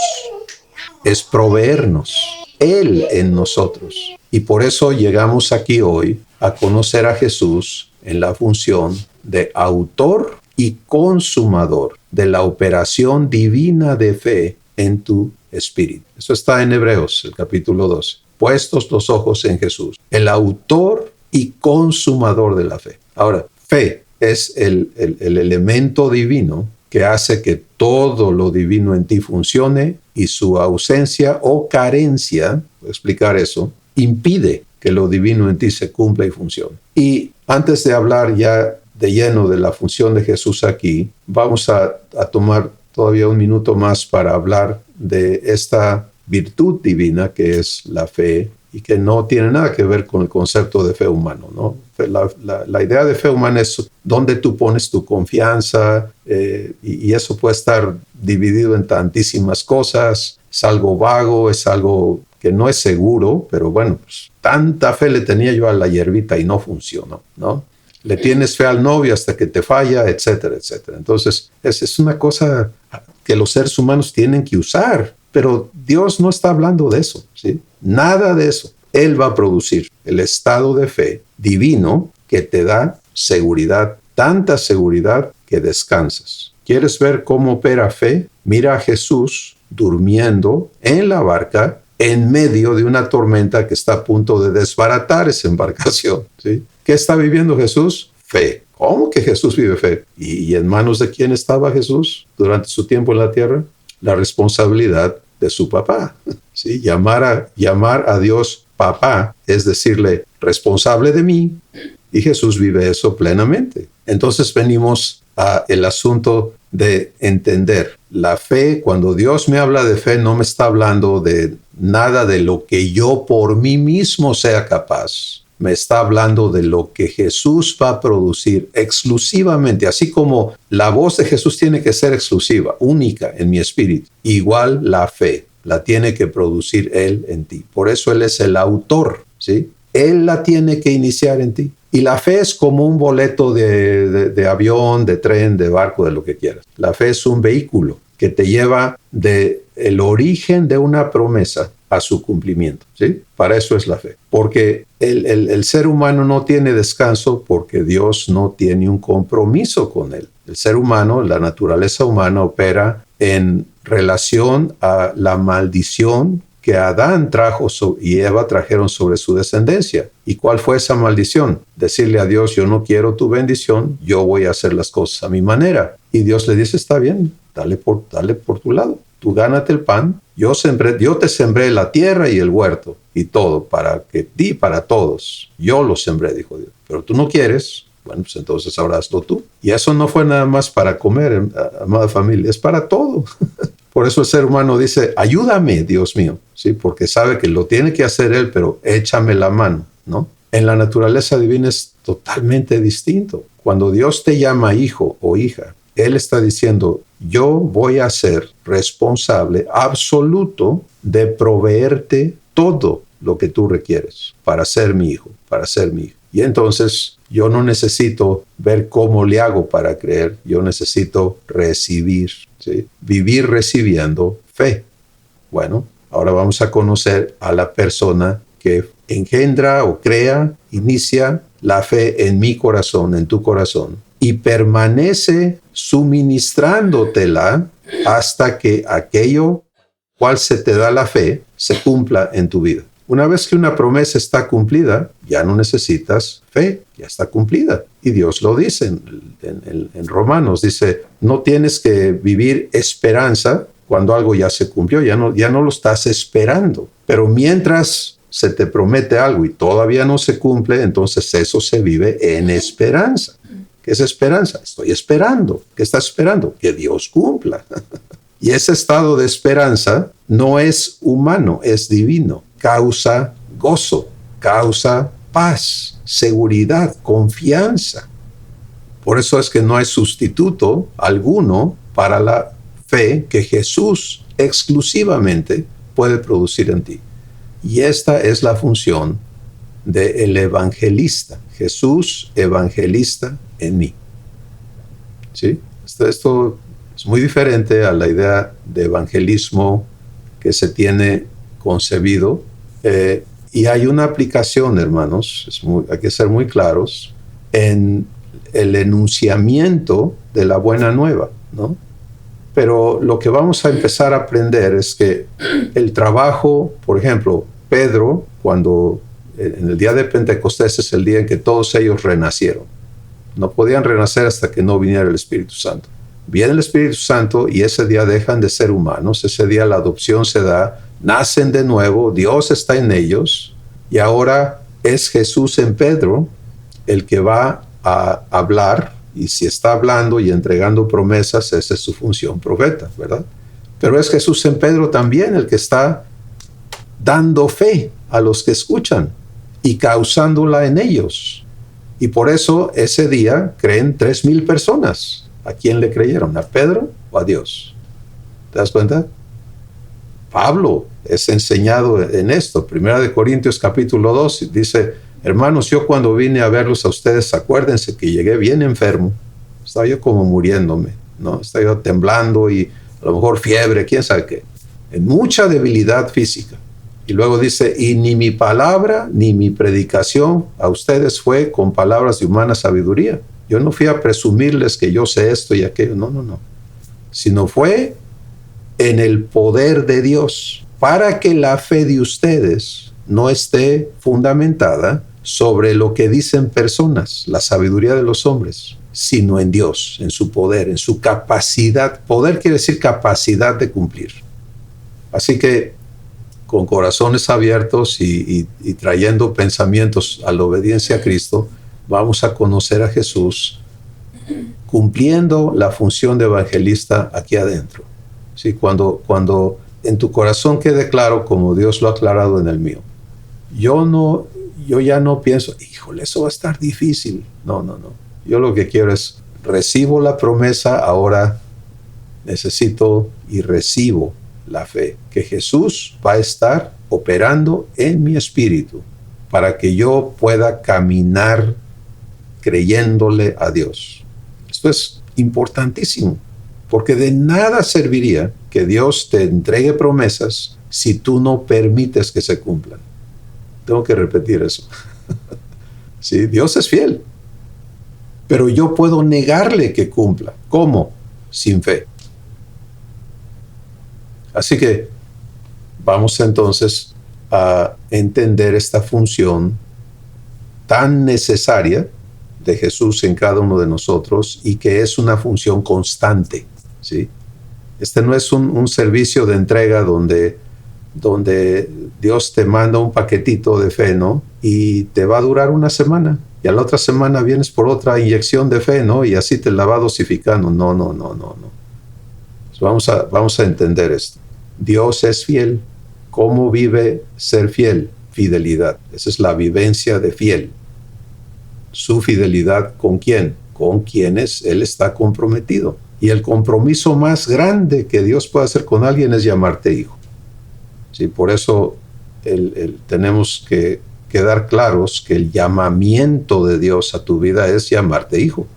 es proveernos, Él en nosotros. Y por eso llegamos aquí hoy a conocer a Jesús en la función de autor y consumador de la operación divina de fe en tu espíritu. Eso está en Hebreos, el capítulo 2. Puestos los ojos en Jesús, el autor y consumador de la fe. Ahora, fe es el elemento divino que hace que todo lo divino en ti funcione y su ausencia o carencia, voy a explicar eso, impide que lo divino en ti se cumpla y funcione. Y antes de hablar ya de lleno de la función de Jesús aquí, vamos a tomar todavía un minuto más para hablar de esta virtud divina que es la fe y que no tiene nada que ver con el concepto de fe humano, ¿no? La idea de fe humana es donde tú pones tu confianza y eso puede estar dividido en tantísimas cosas. Es algo vago, es algo que no es seguro, pero bueno, pues, tanta fe le tenía yo a la hierbita y no funcionó, ¿no? Le tienes fe al novio hasta que te falla, etcétera, etcétera. Entonces, es una cosa que los seres humanos tienen que usar, pero Dios no está hablando de eso, ¿sí? Nada de eso. Él va a producir el estado de fe divino que te da seguridad, tanta seguridad que descansas. ¿Quieres ver cómo opera fe? Mira a Jesús durmiendo en la barca en medio de una tormenta que está a punto de desbaratar esa embarcación, ¿sí? ¿Qué está viviendo Jesús? Fe. ¿Cómo que Jesús vive fe? ¿Y en manos de quién estaba Jesús durante su tiempo en la tierra? La responsabilidad de su papá, ¿sí? Llamar a Dios papá es decirle responsable de mí, y Jesús vive eso plenamente. Entonces venimos al asunto de entender la fe. Cuando Dios me habla de fe, no me está hablando de nada de lo que yo por mí mismo sea capaz. Me está hablando de lo que Jesús va a producir exclusivamente, así como la voz de Jesús tiene que ser exclusiva, única en mi espíritu. Igual la fe la tiene que producir Él en ti. Por eso Él es el autor, ¿sí? Él la tiene que iniciar en ti. Y la fe es como un boleto de avión, de tren, de barco, de lo que quieras. La fe es un vehículo que te lleva del origen de una promesa a su cumplimiento, ¿sí? Para eso es la fe. Porque el ser humano no tiene descanso porque Dios no tiene un compromiso con él. El ser humano, la naturaleza humana opera en relación a la maldición que Adán trajo y Eva trajeron sobre su descendencia. ¿Y cuál fue esa maldición? Decirle a Dios, yo no quiero tu bendición, yo voy a hacer las cosas a mi manera. Y Dios le dice, está bien, dale por tu lado. Tú gánate el pan, yo te sembré la tierra y el huerto y todo para que ti, para todos. Yo lo sembré, dijo Dios. Pero tú no quieres, bueno, pues entonces ahora hazlo tú. Y eso no fue nada más para comer, amada familia, es para todo. Por eso el ser humano dice, ayúdame, Dios mío, ¿sí? Porque sabe que lo tiene que hacer Él, pero échame la mano, ¿no? En la naturaleza divina es totalmente distinto. Cuando Dios te llama hijo o hija, Él está diciendo, yo voy a ser responsable absoluto de proveerte todo lo que tú requieres para ser mi hijo, para ser mi hija. Y entonces yo no necesito ver cómo le hago para creer, yo necesito recibir, ¿sí? Vivir recibiendo fe. Bueno, ahora vamos a conocer a la persona que engendra o crea, inicia la fe en mi corazón, en tu corazón, y permanece suministrándotela hasta que aquello cual se te da la fe se cumpla en tu vida. Una vez que una promesa está cumplida, ya no necesitas fe, ya está cumplida. Y Dios lo dice en Romanos, dice, no tienes que vivir esperanza cuando algo ya se cumplió, ya no lo estás esperando. Pero mientras se te promete algo y todavía no se cumple, entonces eso se vive en esperanza. ¿Qué es esperanza? Estoy esperando. ¿Qué estás esperando? Que Dios cumpla. Y ese estado de esperanza no es humano, es divino. Causa gozo, causa paz, seguridad, confianza. Por eso es que no hay sustituto alguno para la fe que Jesús exclusivamente puede producir en ti. Y esta es la función del evangelista. Jesús, evangelista en mí. ¿Sí? Esto es muy diferente a la idea de evangelismo que se tiene concebido. Y hay una aplicación, hermanos, hay que ser muy claros, en el enunciamiento de la buena nueva, ¿no? Pero lo que vamos a empezar a aprender es que el trabajo, por ejemplo, Pedro, cuando en el día de Pentecostés es el día en que todos ellos renacieron. No podían renacer hasta que no viniera el Espíritu Santo. Viene el Espíritu Santo y ese día dejan de ser humanos, ese día la adopción se da, nacen de nuevo, Dios está en ellos y ahora es Jesús en Pedro el que va a hablar. Y si está hablando y entregando promesas, esa es su función, profeta, ¿verdad? Pero es Jesús en Pedro también el que está dando fe a los que escuchan y causándola en ellos. Y por eso ese día creen 3,000 personas. ¿A quién le creyeron? ¿A Pedro o a Dios? ¿Te das cuenta? Pablo es enseñado en esto. 1 Corintios capítulo 2 dice, hermanos, yo cuando vine a verlos a ustedes, acuérdense que llegué bien enfermo. Estaba yo como muriéndome, ¿no? Estaba yo temblando y a lo mejor fiebre, quién sabe qué. En mucha debilidad física. Y luego dice, y ni mi palabra ni mi predicación a ustedes fue con palabras de humana sabiduría. Yo no fui a presumirles que yo sé esto y aquello, no. Sino fue en el poder de Dios, para que la fe de ustedes no esté fundamentada sobre lo que dicen personas, la sabiduría de los hombres, sino en Dios, en su poder, en su capacidad. Poder quiere decir capacidad de cumplir. Así que con corazones abiertos y trayendo pensamientos a la obediencia a Cristo, vamos a conocer a Jesús cumpliendo la función de evangelista aquí adentro. ¿Sí? Cuando en tu corazón quede claro como Dios lo ha aclarado en el mío. Yo ya no pienso, híjole, eso va a estar difícil. No. Yo lo que quiero es, recibo la promesa, ahora necesito y recibo la fe, que Jesús va a estar operando en mi espíritu para que yo pueda caminar creyéndole a Dios. Esto es importantísimo, porque de nada serviría que Dios te entregue promesas si tú no permites que se cumplan. Tengo que repetir eso. Sí, Dios es fiel, pero yo puedo negarle que cumpla. ¿Cómo? Sin fe. Así que vamos entonces a entender esta función tan necesaria de Jesús en cada uno de nosotros y que es una función constante, ¿sí? Este no es un servicio de entrega donde Dios te manda un paquetito de fe, ¿no? Y te va a durar una semana y a la otra semana vienes por otra inyección de fe, ¿no? Y así te la va dosificando. No. Vamos a entender esto. Dios es fiel. ¿Cómo vive ser fiel? Fidelidad. Esa es la vivencia de fiel. Su fidelidad, ¿con quién? Con quienes Él está comprometido. Y el compromiso más grande que Dios puede hacer con alguien es llamarte hijo. Sí, por eso tenemos que quedar claros que el llamamiento de Dios a tu vida es llamarte hijo.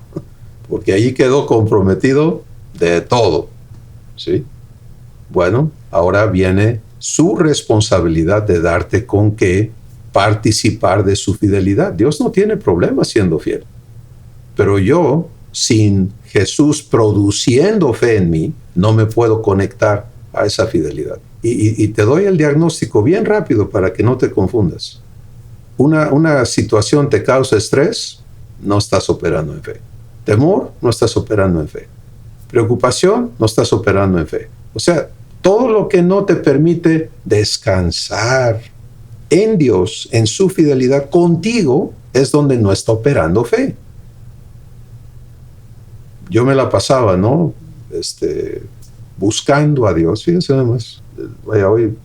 Porque allí quedó comprometido de todo. ¿Sí? Bueno, ahora viene su responsabilidad de darte con qué participar de su fidelidad. Dios no tiene problema siendo fiel. Pero yo, sin Jesús produciendo fe en mí, no me puedo conectar a esa fidelidad. Y te doy el diagnóstico bien rápido para que no te confundas. Una situación te causa estrés, no estás operando en fe. Temor, no estás operando en fe. Preocupación, no estás operando en fe. O sea, todo lo que no te permite descansar en Dios, en su fidelidad contigo, es donde no está operando fe. Yo me la pasaba, ¿no? Buscando a Dios. Fíjense nada más. Vaya, hoy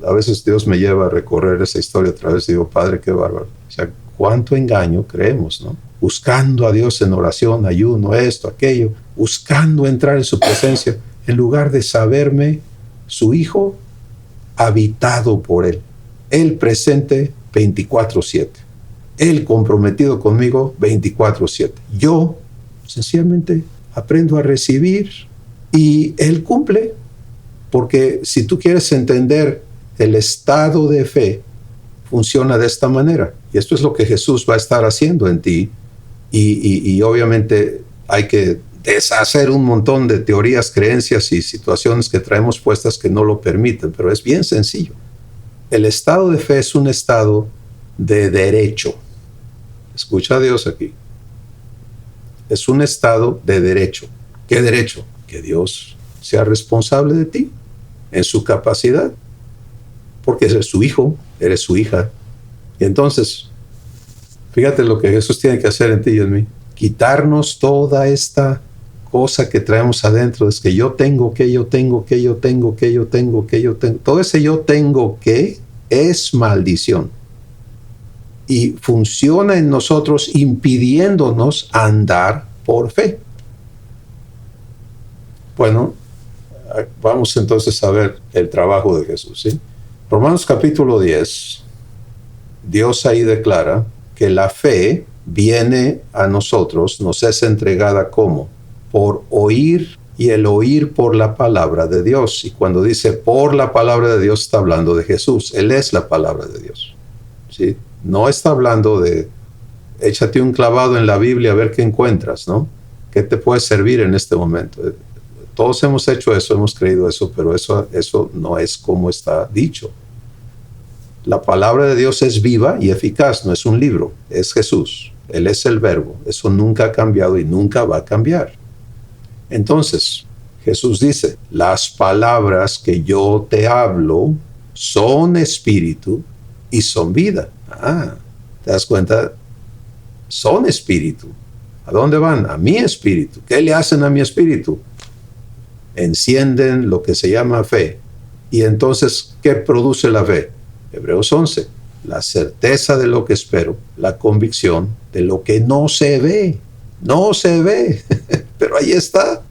a veces Dios me lleva a recorrer esa historia otra vez. Digo, Padre, qué bárbaro. O sea, cuánto engaño creemos, ¿no? Buscando a Dios en oración, ayuno, esto, aquello. Buscando entrar en su presencia. En lugar de saberme su hijo habitado por él. Él presente 24/7. Él comprometido conmigo 24/7. Yo sencillamente aprendo a recibir y Él cumple. Porque si tú quieres entender el estado de fe, funciona de esta manera. Y esto es lo que Jesús va a estar haciendo en ti. Y obviamente hay que deshacer un montón de teorías, creencias y situaciones que traemos puestas que no lo permiten. Pero es bien sencillo. El estado de fe es un estado de derecho. Escucha a Dios aquí. Es un estado de derecho. ¿Qué derecho? Que Dios sea responsable de ti en su capacidad. Porque eres su hijo, eres su hija. Y entonces, fíjate lo que Jesús tiene que hacer en ti y en mí. Quitarnos toda esta cosa que traemos adentro. Es que yo tengo, que yo tengo, que yo tengo, que yo tengo, que yo tengo. Todo ese yo tengo que es maldición. Y funciona en nosotros impidiéndonos andar por fe. Bueno, vamos entonces a ver el trabajo de Jesús, ¿sí? Romanos capítulo 10, Dios ahí declara que la fe viene a nosotros, nos es entregada como por oír y el oír por la palabra de Dios. Y cuando dice por la palabra de Dios está hablando de Jesús, Él es la palabra de Dios, ¿sí? No está hablando de échate un clavado en la Biblia a ver qué encuentras, ¿no? ¿Qué te puede servir en este momento? Todos hemos hecho eso, hemos creído eso, pero eso no es como está dicho. La palabra de Dios es viva y eficaz, no es un libro, es Jesús. Él es el verbo, eso nunca ha cambiado y nunca va a cambiar. Entonces, Jesús dice, las palabras que yo te hablo son espíritu y son vida. ¿Te das cuenta? Son espíritu. ¿A dónde van? A mi espíritu. ¿Qué le hacen a mi espíritu? Encienden lo que se llama fe. Y entonces, ¿qué produce la fe? Hebreos 11. La certeza de lo que espero, la convicción de lo que no se ve. No se ve, pero ahí está.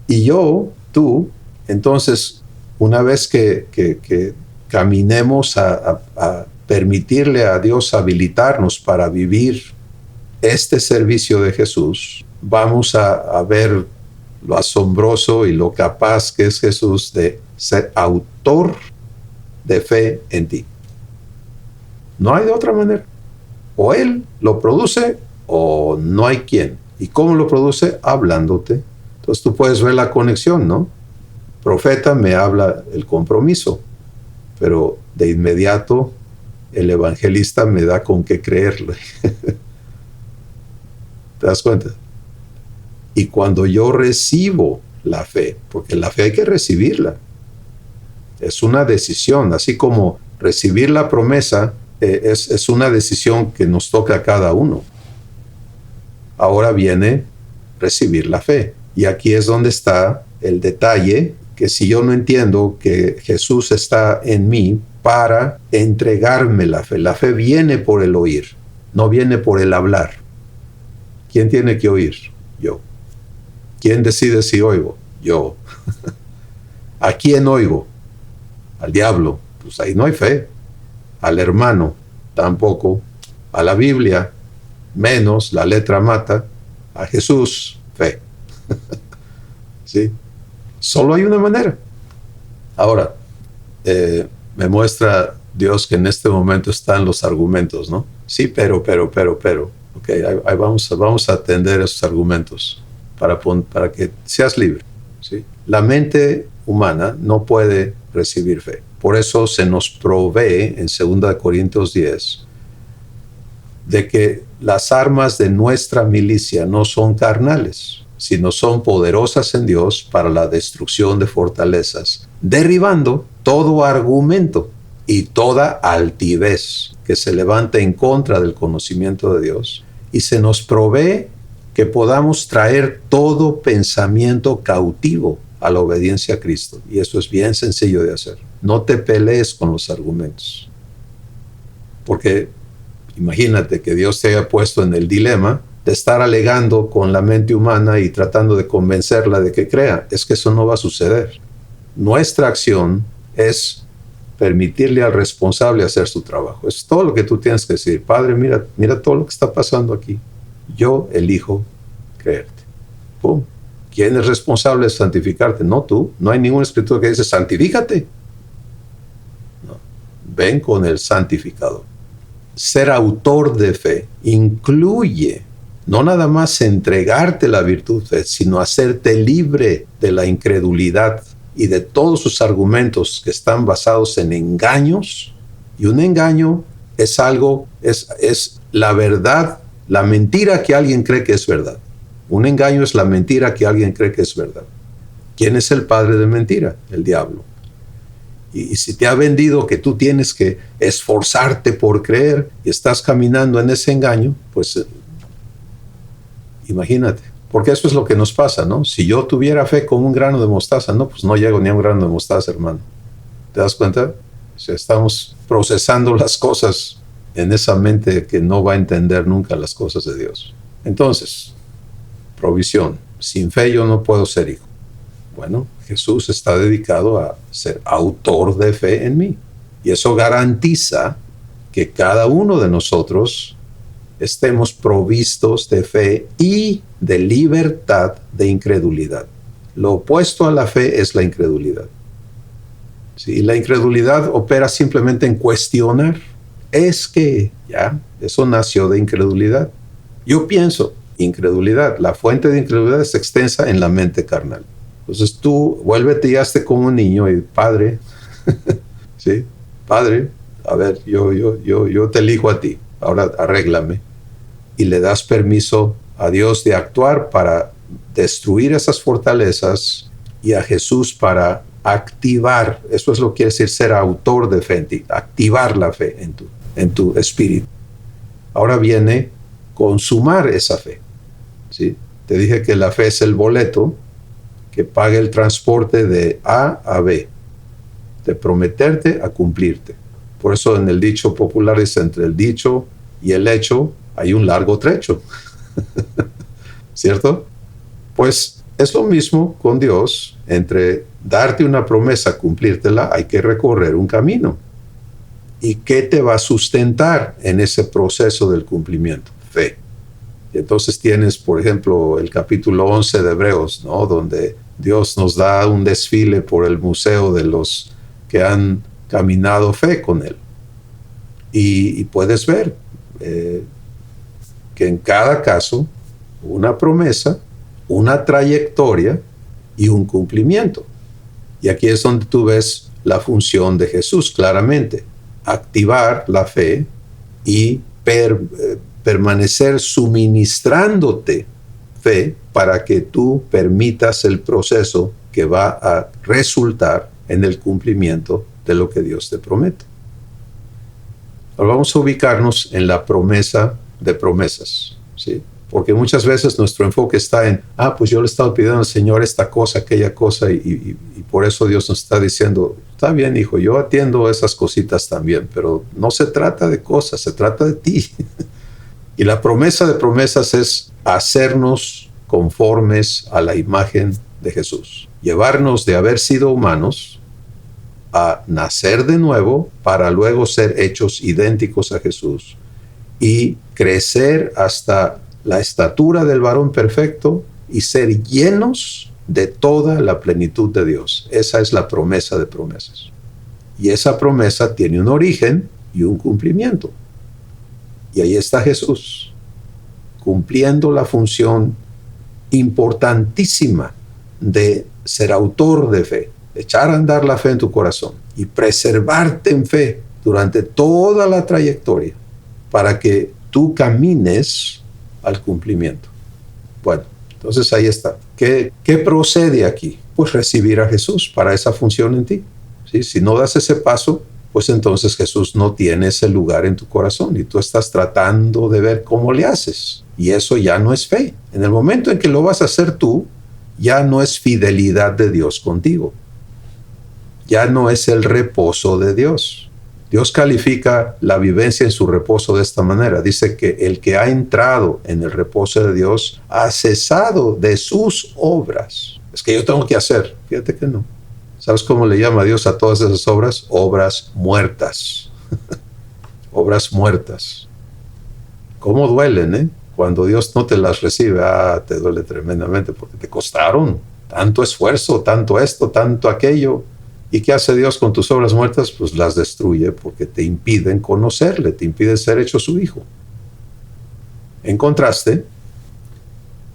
Y yo, tú, entonces, una vez que caminemos a permitirle a Dios habilitarnos para vivir este servicio de Jesús, vamos a ver lo asombroso y lo capaz que es Jesús de ser autor de fe en ti. No hay de otra manera. O Él lo produce o no hay quien. ¿Y cómo lo produce? Hablándote. Entonces tú puedes ver la conexión, ¿no? Profeta me habla el compromiso, pero de inmediato el evangelista me da con qué creerle. ¿Te das cuenta? Y cuando yo recibo la fe, porque la fe hay que recibirla, es una decisión, así como recibir la promesa es una decisión que nos toca a cada uno. Ahora viene recibir la fe. Y aquí es donde está el detalle, que si yo no entiendo que Jesús está en mí para entregarme la fe viene por el oír, no viene por el hablar. ¿Quién tiene que oír? Yo. ¿Quién decide si oigo? Yo. ¿A quién oigo? Al diablo. Pues ahí no hay fe. Al hermano, tampoco. A la Biblia, menos, la letra mata. A Jesús, fe. ¿Sí? Solo hay una manera. Ahora, me muestra Dios que en este momento están los argumentos, ¿no? Sí, pero. Ok, ahí vamos a atender esos argumentos para que seas libre, ¿sí? La mente humana no puede recibir fe. Por eso se nos provee en 2 Corintios 10 de que las armas de nuestra milicia no son carnales, sino son poderosas en Dios para la destrucción de fortalezas, derribando todo argumento y toda altivez que se levante en contra del conocimiento de Dios, y se nos provee que podamos traer todo pensamiento cautivo a la obediencia a Cristo. Y eso es bien sencillo de hacer. No te pelees con los argumentos. Porque imagínate que Dios te haya puesto en el dilema de estar alegando con la mente humana y tratando de convencerla de que crea. Es que eso no va a suceder. Nuestra acción es permitirle al responsable hacer su trabajo. Es todo lo que tú tienes que decir. Padre, mira todo lo que está pasando aquí. Yo elijo creerte. ¡Pum! ¿Quién es responsable de santificarte? No tú. No hay ninguna escritura que dice santifícate. No. Ven con el santificador. Ser autor de fe incluye no nada más entregarte la virtud de fe, sino hacerte libre de la incredulidad y de todos sus argumentos que están basados en engaños. Y un engaño es algo, es la verdad, la mentira que alguien cree que es verdad. Un engaño es la mentira que alguien cree que es verdad. ¿Quién es el padre de mentira? El diablo. Y si te ha vendido que tú tienes que esforzarte por creer y estás caminando en ese engaño, pues imagínate. Porque eso es lo que nos pasa, ¿no? Si yo tuviera fe con un grano de mostaza, no, pues no llego ni a un grano de mostaza, hermano. ¿Te das cuenta? O sea, estamos procesando las cosas en esa mente que no va a entender nunca las cosas de Dios. Entonces, provisión. Sin fe yo no puedo ser hijo. Bueno, Jesús está dedicado a ser autor de fe en mí. Y eso garantiza que cada uno de nosotros estemos provistos de fe y de libertad de incredulidad. Lo opuesto a la fe es la incredulidad. ¿Sí? La incredulidad opera simplemente en cuestionar. Es que, ya, eso nació de incredulidad. Yo pienso, incredulidad. La fuente de incredulidad es extensa en la mente carnal. Entonces tú vuélvete y hazte como un niño y padre, ¿sí? Padre, a ver, yo te elijo a ti, ahora arréglame. Y le das permiso a Dios de actuar para destruir esas fortalezas y a Jesús para activar, eso es lo que quiere decir ser autor de fe en ti, activar la fe en tu espíritu. Ahora viene consumar esa fe, ¿sí? Te dije que la fe es el boleto que paga el transporte de A a B, de prometerte a cumplirte. Por eso en el dicho popular dice, entre el dicho y el hecho hay un largo trecho. ¿Cierto? Pues es lo mismo con Dios. Entre darte una promesa, cumplírtela, hay que recorrer un camino. ¿Y qué te va a sustentar en ese proceso del cumplimiento? Fe. Y entonces tienes, por ejemplo, el capítulo 11 de Hebreos, ¿no? Donde Dios nos da un desfile por el museo de los que han caminado fe con Él. Y puedes ver que en cada caso una promesa, una trayectoria y un cumplimiento. Y aquí es donde tú ves la función de Jesús claramente. Activar la fe y permanecer suministrándote fe para que tú permitas el proceso que va a resultar en el cumplimiento de lo que Dios te promete. Ahora vamos a ubicarnos en la promesa de promesas, ¿sí? Porque muchas veces nuestro enfoque está en, pues yo le he estado pidiendo al Señor esta cosa, aquella cosa, y por eso Dios nos está diciendo, está bien, hijo, yo atiendo esas cositas también, pero no se trata de cosas, se trata de ti. Y la promesa de promesas es hacernos conformes a la imagen de Jesús. Llevarnos de haber sido humanos a nacer de nuevo para luego ser hechos idénticos a Jesús y crecer hasta la estatura del varón perfecto y ser llenos de toda la plenitud de Dios. Esa es la promesa de promesas. Y esa promesa tiene un origen y un cumplimiento. Y ahí está Jesús, cumpliendo la función importantísima de ser autor de fe. echar a andar la fe en tu corazón y preservarte en fe durante toda la trayectoria para que tú camines al cumplimiento. Bueno, entonces ahí está. ¿Qué procede aquí? Pues recibir a Jesús para esa función en ti. ¿Sí? Si no das ese paso, pues entonces Jesús no tiene ese lugar en tu corazón y tú estás tratando de ver cómo le haces. Y eso ya no es fe. En el momento en que lo vas a hacer tú, ya no es fidelidad de Dios contigo. Ya no es el reposo de Dios. Dios califica la vivencia en su reposo de esta manera. Dice que el que ha entrado en el reposo de Dios ha cesado de sus obras. Es que yo tengo que hacer. Fíjate que no. ¿Sabes cómo le llama Dios a todas esas obras? Obras muertas. Obras muertas. ¿Cómo duelen, eh? Cuando Dios no te las recibe, te duele tremendamente porque te costaron tanto esfuerzo, tanto esto, tanto aquello. ¿Y qué hace Dios con tus obras muertas? Pues las destruye porque te impiden conocerle, te impiden ser hecho su hijo. En contraste,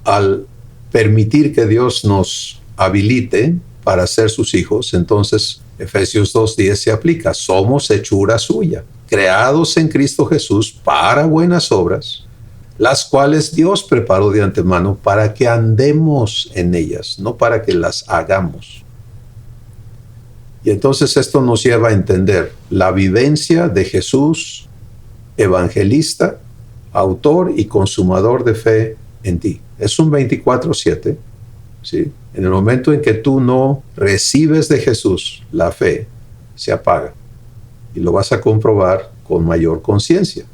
al permitir que Dios nos habilite para ser sus hijos, entonces Efesios 2:10 se aplica. Somos hechura suya, creados en Cristo Jesús para buenas obras, las cuales Dios preparó de antemano para que andemos en ellas, no para que las hagamos. Y entonces esto nos lleva a entender la vivencia de Jesús, evangelista, autor y consumador de fe en ti. Es un 24/7, ¿sí? En el momento en que tú no recibes de Jesús, la fe se apaga. Y lo vas a comprobar con mayor conciencia.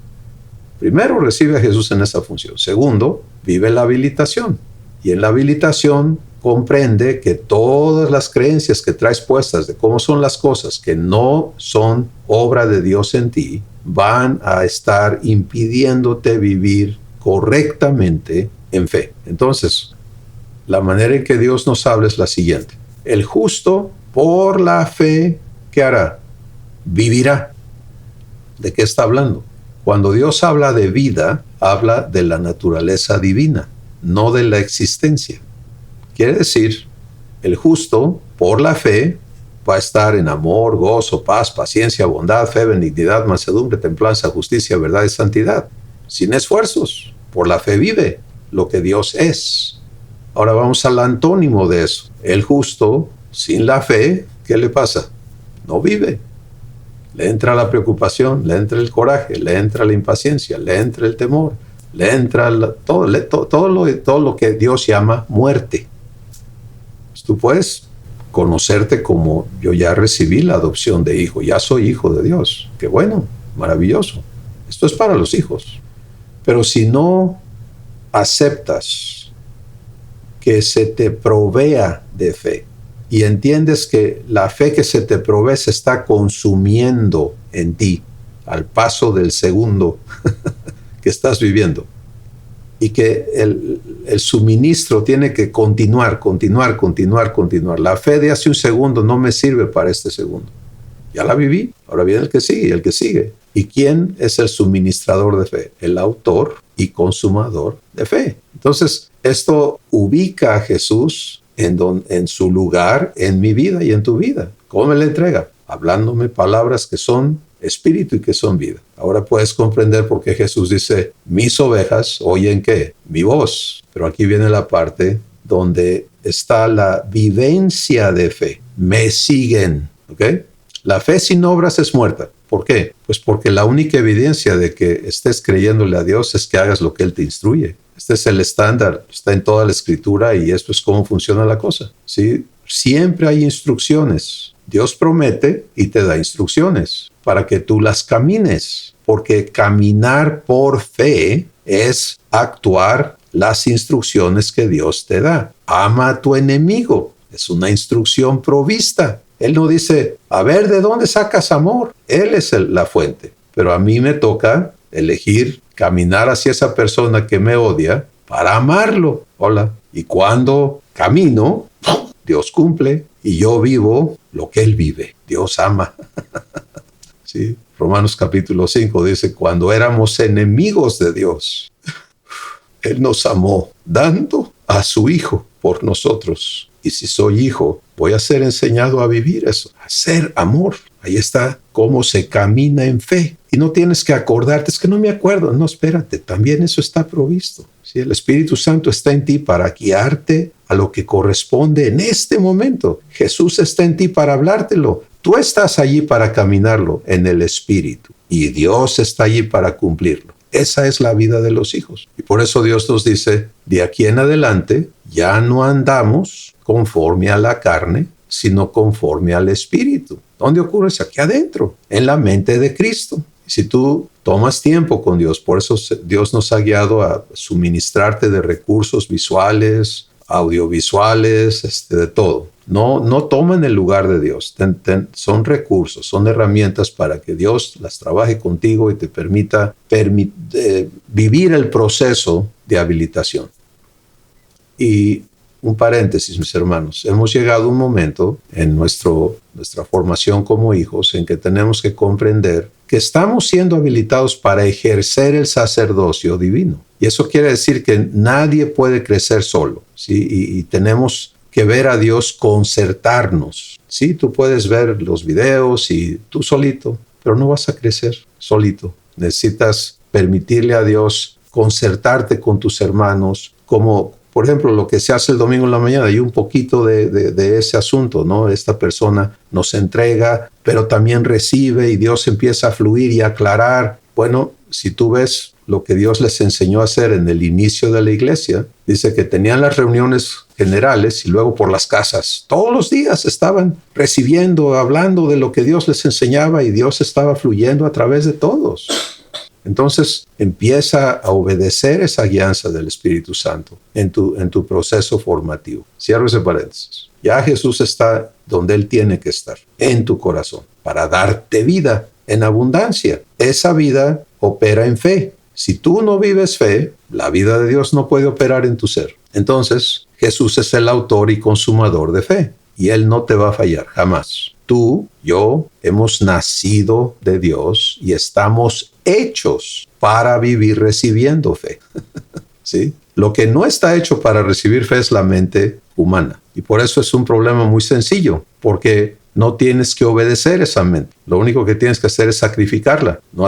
Primero, recibe a Jesús en esa función. Segundo, vive la habilitación. Y en la habilitación comprende que todas las creencias que traes puestas de cómo son las cosas que no son obra de Dios en ti, van a estar impidiéndote vivir correctamente en fe. Entonces, la manera en que Dios nos habla es la siguiente. El justo por la fe, ¿qué hará? Vivirá. ¿De qué está hablando? Cuando Dios habla de vida, habla de la naturaleza divina, no de la existencia. Quiere decir, el justo por la fe va a estar en amor, gozo, paz, paciencia, bondad, fe, benignidad, mansedumbre, templanza, justicia, verdad y santidad. Sin esfuerzos, por la fe vive lo que Dios es. Ahora vamos al antónimo de eso. El justo, sin la fe, ¿qué le pasa? No vive. Le entra la preocupación, le entra el coraje, le entra la impaciencia, le entra el temor, le entra todo lo que Dios llama muerte. Pues tú puedes conocerte como yo ya recibí la adopción de hijo, ya soy hijo de Dios. Qué bueno, maravilloso. Esto es para los hijos. Pero si no aceptas que se te provea de fe y entiendes que la fe que se te provee se está consumiendo en ti al paso del segundo que estás viviendo y que el suministro tiene que continuar. La fe de hace un segundo no me sirve para este segundo. Ya la viví, ahora viene el que sigue. ¿Y quién es el suministrador de fe? El autor y consumador de fe. Entonces, esto ubica a Jesús en su lugar en mi vida y en tu vida. ¿Cómo me la entrega? Hablándome palabras que son espíritu y que son vida. Ahora puedes comprender por qué Jesús dice, mis ovejas oyen ¿qué? Mi voz. Pero aquí viene la parte donde está la vivencia de fe. Me siguen, ¿ok? La fe sin obras es muerta. ¿Por qué? Pues porque la única evidencia de que estés creyéndole a Dios es que hagas lo que Él te instruye. Este es el estándar, está en toda la escritura y esto es cómo funciona la cosa, ¿sí? Siempre hay instrucciones. Dios promete y te da instrucciones para que tú las camines, porque caminar por fe es actuar las instrucciones que Dios te da. Ama a tu enemigo, es una instrucción provista. Él no dice, a ver, ¿de dónde sacas amor? Él es la fuente. Pero a mí me toca elegir caminar hacia esa persona que me odia para amarlo. Hola. Y cuando camino, Dios cumple y yo vivo lo que Él vive. Dios ama. ¿Sí? Romanos capítulo 5 dice, cuando éramos enemigos de Dios, Él nos amó dando a su Hijo por nosotros. Y si soy hijo, voy a ser enseñado a vivir eso, a ser amor. Ahí está cómo se camina en fe. Y no tienes que acordarte, es que no me acuerdo. No, espérate, también eso está provisto. ¿Sí? El Espíritu Santo está en ti para guiarte a lo que corresponde en este momento. Jesús está en ti para hablártelo. Tú estás allí para caminarlo en el Espíritu. Y Dios está allí para cumplirlo. Esa es la vida de los hijos. Y por eso Dios nos dice, de aquí en adelante, ya no andamos conforme a la carne, sino conforme al Espíritu. ¿Dónde ocurre eso? Aquí adentro, en la mente de Cristo. Y si tú tomas tiempo con Dios, por eso Dios nos ha guiado a suministrarte de recursos visuales, audiovisuales, de todo. No toman el lugar de Dios. Son recursos, son herramientas para que Dios las trabaje contigo y te permita vivir el proceso de habilitación. Y un paréntesis, mis hermanos, hemos llegado a un momento en nuestra formación como hijos en que tenemos que comprender que estamos siendo habilitados para ejercer el sacerdocio divino. Y eso quiere decir que nadie puede crecer solo, ¿sí? Y tenemos que ver a Dios concertarnos. Sí, tú puedes ver los videos y tú solito, pero no vas a crecer solito. Necesitas permitirle a Dios concertarte con tus hermanos, como por ejemplo lo que se hace el domingo en la mañana. Hay un poquito de ese asunto, ¿no? Esta persona nos entrega, pero también recibe y Dios empieza a fluir y a aclarar. Bueno, si tú ves lo que Dios les enseñó a hacer en el inicio de la iglesia, dice que tenían las reuniones generales y luego por las casas. Todos los días estaban recibiendo, hablando de lo que Dios les enseñaba y Dios estaba fluyendo a través de todos. Entonces empieza a obedecer esa guianza del Espíritu Santo en tu proceso formativo. Cierro ese paréntesis. Ya Jesús está donde Él tiene que estar, en tu corazón, para darte vida en abundancia. Esa vida opera en fe. Si tú no vives fe, la vida de Dios no puede operar en tu ser. Entonces, Jesús es el autor y consumador de fe, y Él no te va a fallar, jamás. Tú, yo, hemos nacido de Dios y estamos hechos para vivir recibiendo fe. ¿Sí? Lo que no está hecho para recibir fe es la mente humana. Y por eso es un problema muy sencillo, porque no tienes que obedecer esa mente. Lo único que tienes que hacer es sacrificarla, no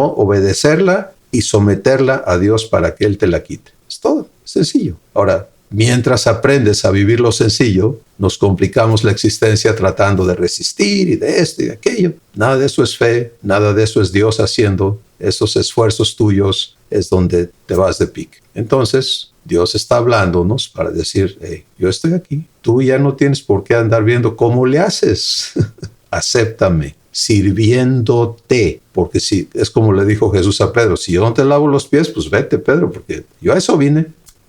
obedecerla y someterla a Dios para que Él te la quite. Es todo, es sencillo. Ahora, mientras aprendes a vivir lo sencillo, nos complicamos la existencia tratando de resistir y de esto y de aquello. Nada de eso es fe, nada de eso es Dios haciendo. Esos esfuerzos tuyos es donde te vas de pique. Entonces, Dios está hablándonos para decir, hey, yo estoy aquí. Tú ya no tienes por qué andar viendo cómo le haces. Acéptame, sirviéndote. Porque si es como le dijo Jesús a Pedro, si yo no te lavo los pies, pues vete, Pedro, porque yo a eso vine.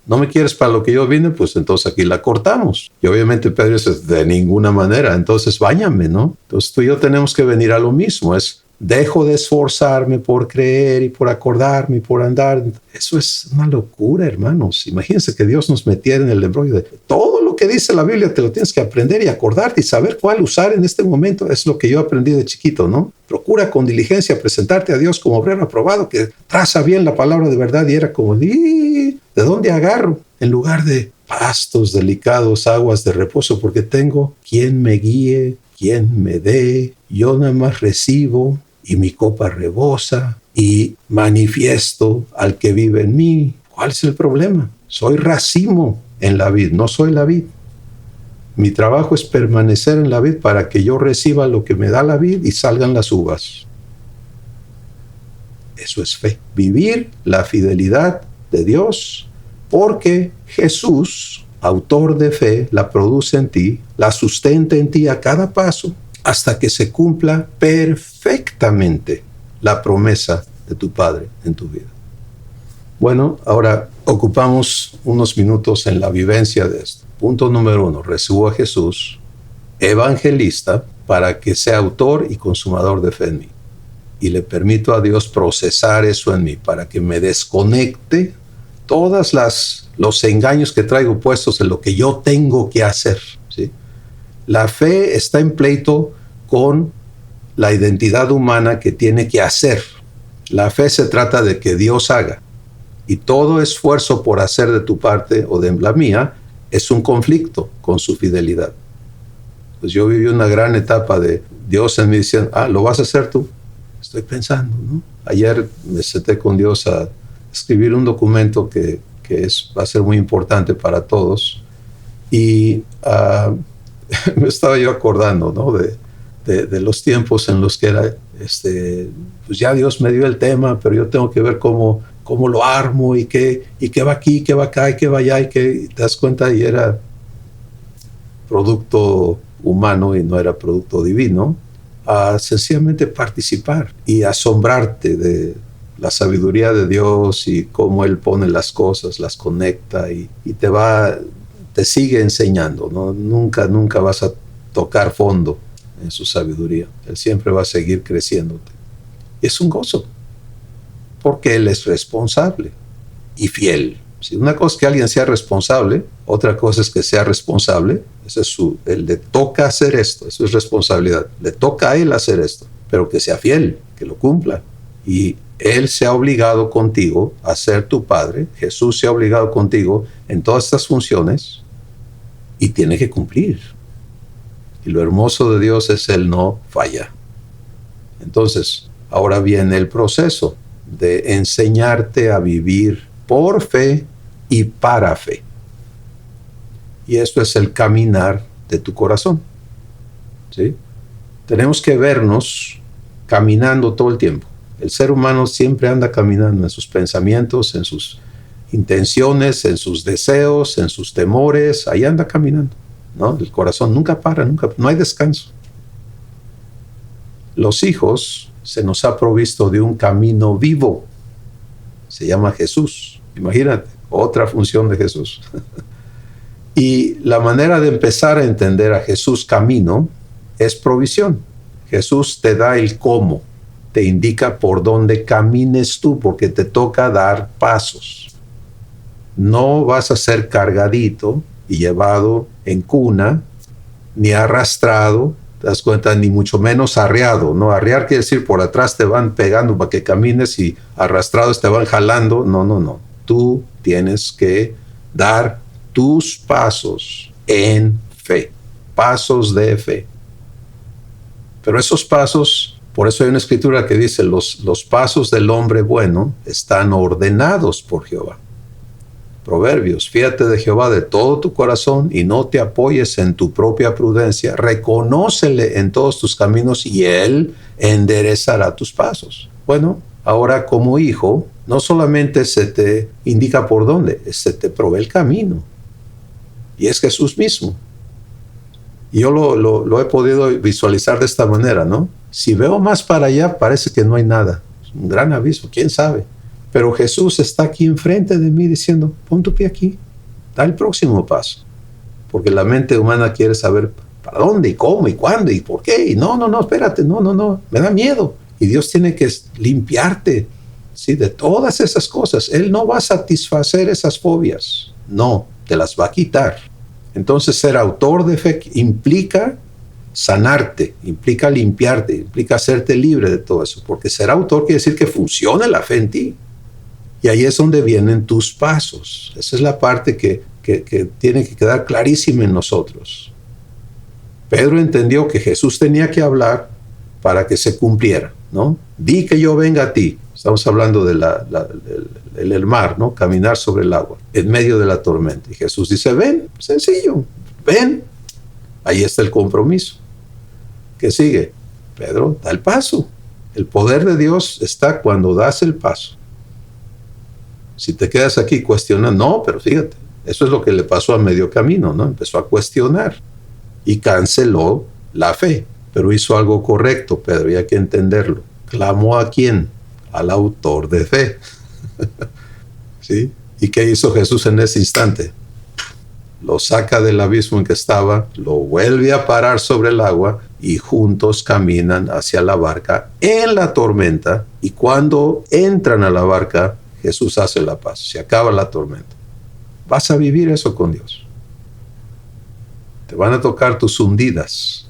¿No me quieres para lo que yo vine? Pues entonces aquí la cortamos. Y obviamente Pedro dice, de ninguna manera, entonces báñame, ¿no? Entonces tú y yo tenemos que venir a lo mismo, dejo de esforzarme por creer y por acordarme y por andar. Eso es una locura, hermanos. Imagínense que Dios nos metiera en el embrollo de todo lo que dice la Biblia, te lo tienes que aprender y acordarte y saber cuál usar en este momento. Es lo que yo aprendí de chiquito, ¿no? Procura con diligencia presentarte a Dios como obrero aprobado, que traza bien la palabra de verdad. Y era como, ¿de dónde agarro? En lugar de pastos delicados, aguas de reposo, porque tengo quien me guíe, quien me dé. Yo nada más recibo y mi copa rebosa y manifiesto al que vive en mí. ¿Cuál es el problema? Soy racimo en la vid, no soy la vid. Mi trabajo es permanecer en la vid para que yo reciba lo que me da la vid y salgan las uvas. Eso es fe. Vivir la fidelidad de Dios, porque Jesús, autor de fe, la produce en ti, la sustenta en ti a cada paso, hasta que se cumpla perfectamente la promesa de tu Padre en tu vida. Bueno, ahora ocupamos unos minutos en la vivencia de esto. Punto número 1, recibo a Jesús, evangelista, para que sea autor y consumador de fe en mí. Y le permito a Dios procesar eso en mí, para que me desconecte todos los engaños que traigo puestos en lo que yo tengo que hacer, ¿sí? La fe está en pleito con la identidad humana que tiene que hacer. La fe se trata de que Dios haga. Y todo esfuerzo por hacer de tu parte o de la mía es un conflicto con su fidelidad. Pues yo viví una gran etapa de Dios en mí diciendo, ¿lo vas a hacer tú? Estoy pensando, ¿no? Ayer me senté con Dios a escribir un documento que va a ser muy importante para todos. Y me estaba yo acordando, ¿no? de los tiempos en los que era, pues ya Dios me dio el tema, pero yo tengo que ver cómo lo armo y qué va aquí, qué va acá y qué va allá y qué, te das cuenta, y era producto humano y no era producto divino. Sencillamente participar y asombrarte de la sabiduría de Dios y cómo Él pone las cosas, las conecta y te sigue enseñando, ¿no? Nunca vas a tocar fondo en su sabiduría. Él siempre va a seguir creciéndote. Y es un gozo, porque Él es responsable y fiel. Si una cosa es que alguien sea responsable, otra cosa es que sea responsable. Ese es él le toca hacer esto, eso es responsabilidad. Le toca a Él hacer esto, pero que sea fiel, que lo cumpla. Y Él se ha obligado contigo a ser tu Padre. Jesús se ha obligado contigo en todas estas funciones y tiene que cumplir. Y lo hermoso de Dios es Él no falla. Entonces, ahora viene el proceso de enseñarte a vivir por fe y para fe. Y esto es el caminar de tu corazón, ¿sí? Tenemos que vernos caminando todo el tiempo. El ser humano siempre anda caminando en sus pensamientos, en sus intenciones, en sus deseos, en sus temores. Ahí anda caminando, ¿no? El corazón nunca para, no hay descanso. Los hijos se nos ha provisto de un camino vivo. Se llama Jesús. Imagínate, otra función de Jesús. Y la manera de empezar a entender a Jesús camino es provisión. Jesús te da el cómo, te indica por dónde camines tú, porque te toca dar pasos. No vas a ser cargadito y llevado en cuna, ni arrastrado, te das cuenta, ni mucho menos arreado, ¿no? Arrear quiere decir por atrás te van pegando para que camines y arrastrados te van jalando. No. Tú tienes que dar tus pasos en fe, pasos de fe. Pero esos pasos, por eso hay una escritura que dice, los pasos del hombre bueno están ordenados por Jehová. Proverbios, fíjate de Jehová de todo tu corazón y no te apoyes en tu propia prudencia. Reconócele en todos tus caminos y Él enderezará tus pasos. Bueno, ahora como hijo, no solamente se te indica por dónde, se te provee el camino. Y es Jesús mismo. Y yo lo he podido visualizar de esta manera, ¿no? Si veo más para allá, parece que no hay nada. Es un gran aviso, quién sabe. Pero Jesús está aquí enfrente de mí diciendo, pon tu pie aquí, da el próximo paso. Porque la mente humana quiere saber para dónde y cómo y cuándo y por qué. Y no, espérate, no, me da miedo. Y Dios tiene que limpiarte, ¿sí? De todas esas cosas. Él no va a satisfacer esas fobias, no, te las va a quitar. Entonces ser autor de fe implica sanarte, implica limpiarte, implica hacerte libre de todo eso. Porque ser autor quiere decir que funcione la fe en ti. Y ahí es donde vienen tus pasos. Esa es la parte que tiene que quedar clarísima en nosotros. Pedro entendió que Jesús tenía que hablar para que se cumpliera, ¿no? Di que yo venga a ti. Estamos hablando del mar, ¿no? Caminar sobre el agua, en medio de la tormenta. Y Jesús dice, ven, sencillo, ven. Ahí está el compromiso. ¿Qué sigue? Pedro, da el paso. El poder de Dios está cuando das el paso. Si te quedas aquí cuestionando, no, pero fíjate, eso es lo que le pasó a medio camino, ¿no? Empezó a cuestionar y canceló la fe, pero hizo algo correcto, Pedro, y hay que entenderlo. ¿Clamó a quién? Al autor de fe. ¿Sí? ¿Y qué hizo Jesús en ese instante? Lo saca del abismo en que estaba, lo vuelve a parar sobre el agua y juntos caminan hacia la barca en la tormenta, y cuando entran a la barca, Jesús hace la paz, se acaba la tormenta. Vas a vivir eso con Dios. Te van a tocar tus hundidas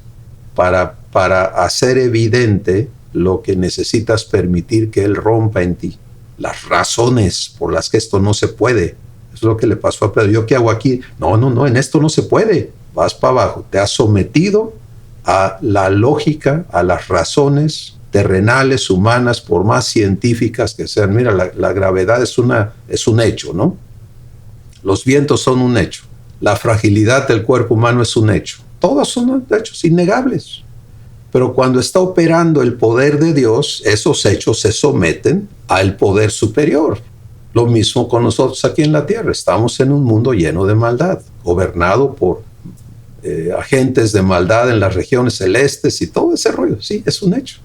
para hacer evidente lo que necesitas permitir que Él rompa en ti. Las razones por las que esto no se puede. Es lo que le pasó a Pedro. ¿Yo qué hago aquí? No, en esto no se puede. Vas para abajo. Te has sometido a la lógica, a las razones terrenales, humanas, por más científicas que sean. Mira, la gravedad es un hecho, ¿no? Los vientos son un hecho. La fragilidad del cuerpo humano es un hecho. Todos son hechos innegables. Pero cuando está operando el poder de Dios, esos hechos se someten al poder superior. Lo mismo con nosotros aquí en la tierra. Estamos en un mundo lleno de maldad, gobernado por agentes de maldad en las regiones celestes y todo ese rollo. Sí, es un hecho.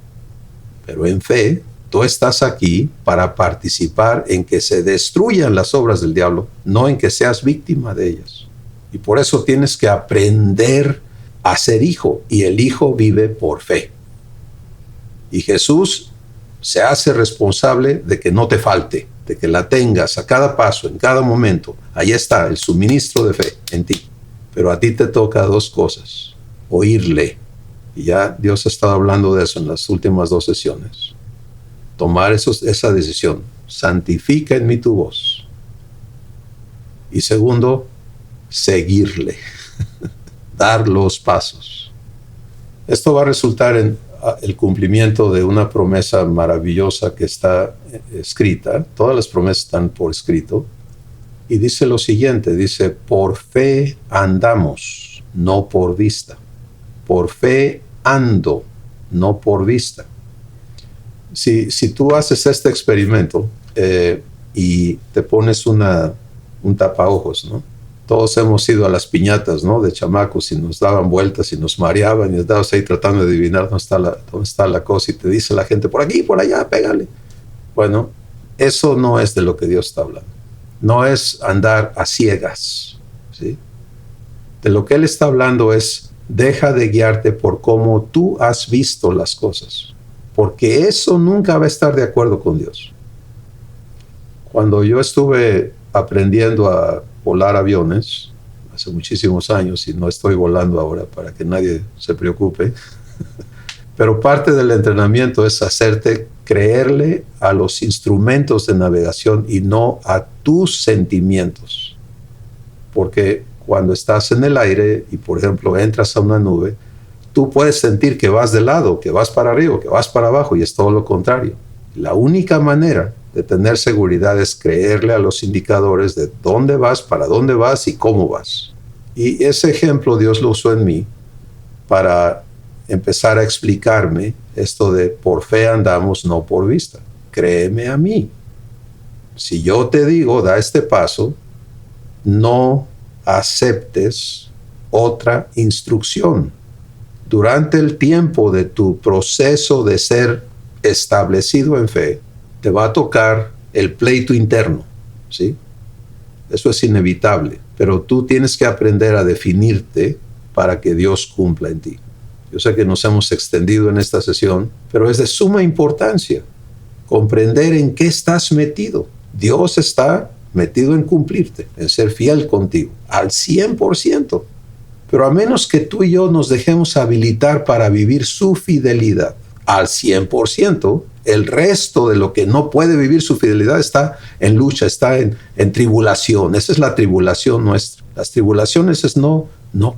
Pero en fe, tú estás aquí para participar en que se destruyan las obras del diablo, no en que seas víctima de ellas. Y por eso tienes que aprender a ser hijo, y el hijo vive por fe. Y Jesús se hace responsable de que no te falte, de que la tengas a cada paso, en cada momento. Ahí está el suministro de fe en ti. Pero a ti te toca dos cosas: oírle. Y ya Dios ha estado hablando de eso en las últimas 2 sesiones. Tomar esa decisión. Santifica en mí tu voz. Y segundo, seguirle. Dar los pasos. Esto va a resultar en el cumplimiento de una promesa maravillosa que está escrita. Todas las promesas están por escrito. Y dice lo siguiente, dice: por fe andamos, no por vista. Por fe ando, no por vista. Si tú haces este experimento y te pones un tapaojos, ¿no? Todos hemos ido a las piñatas, ¿no? De chamacos, y nos daban vueltas y nos mareaban y estábamos ahí tratando de adivinar dónde está la cosa, y te dice la gente: por aquí, por allá, pégale. Bueno, eso no es de lo que Dios está hablando. No es andar a ciegas, ¿sí? De lo que Él está hablando es: deja de guiarte por cómo tú has visto las cosas, porque eso nunca va a estar de acuerdo con Dios. Cuando yo estuve aprendiendo a volar aviones hace muchísimos años, y no estoy volando ahora para que nadie se preocupe, pero parte del entrenamiento es hacerte creerle a los instrumentos de navegación y no a tus sentimientos. Porque cuando estás en el aire y, por ejemplo, entras a una nube, tú puedes sentir que vas de lado, que vas para arriba, que vas para abajo, y es todo lo contrario. La única manera de tener seguridad es creerle a los indicadores de dónde vas, para dónde vas y cómo vas. Y ese ejemplo Dios lo usó en mí para empezar a explicarme esto de por fe andamos, no por vista. Créeme a mí. Si yo te digo, da este paso, no aceptes otra instrucción. Durante el tiempo de tu proceso de ser establecido en fe, te va a tocar el pleito interno, ¿sí? Eso es inevitable, pero tú tienes que aprender a definirte para que Dios cumpla en ti. Yo sé que nos hemos extendido en esta sesión, pero es de suma importancia comprender en qué estás metido. Dios está metido en cumplirte, en ser fiel contigo, al 100%. Pero a menos que tú y yo nos dejemos habilitar para vivir su fidelidad al 100%, el resto de lo que no puede vivir su fidelidad está en lucha, está en tribulación. Esa es la tribulación nuestra. Las tribulaciones es no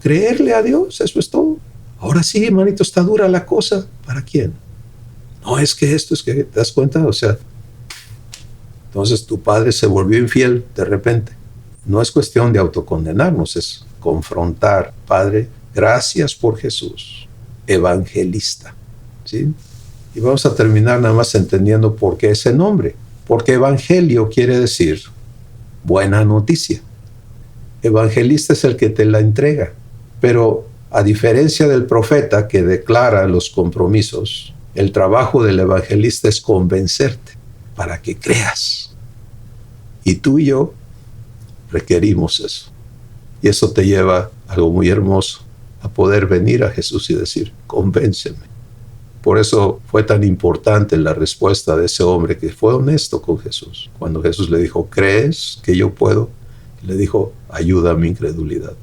creerle a Dios, eso es todo. Ahora sí, hermanito, está dura la cosa. ¿Para quién? No, es que esto, es que te das cuenta, o sea, entonces tu padre se volvió infiel de repente. No es cuestión de autocondenarnos, es confrontar. Padre, gracias por Jesús, evangelista, ¿sí? Y vamos a terminar nada más entendiendo por qué ese nombre. Porque evangelio quiere decir buena noticia. Evangelista es el que te la entrega. Pero a diferencia del profeta que declara los compromisos, el trabajo del evangelista es convencerte para que creas. Y tú y yo requerimos eso. Y eso te lleva a algo muy hermoso, a poder venir a Jesús y decir: convénceme. Por eso fue tan importante la respuesta de ese hombre que fue honesto con Jesús. Cuando Jesús le dijo: ¿crees que yo puedo? Le dijo: ayuda a mi incredulidad.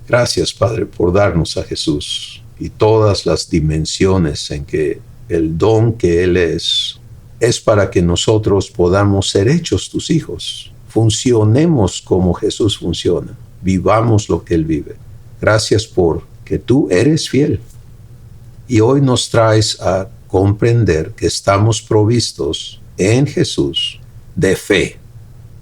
Gracias, Padre, por darnos a Jesús y todas las dimensiones en que el don que Él es es para que nosotros podamos ser hechos tus hijos. Funcionemos como Jesús funciona. Vivamos lo que Él vive. Gracias porque tú eres fiel. Y hoy nos traes a comprender que estamos provistos en Jesús de fe.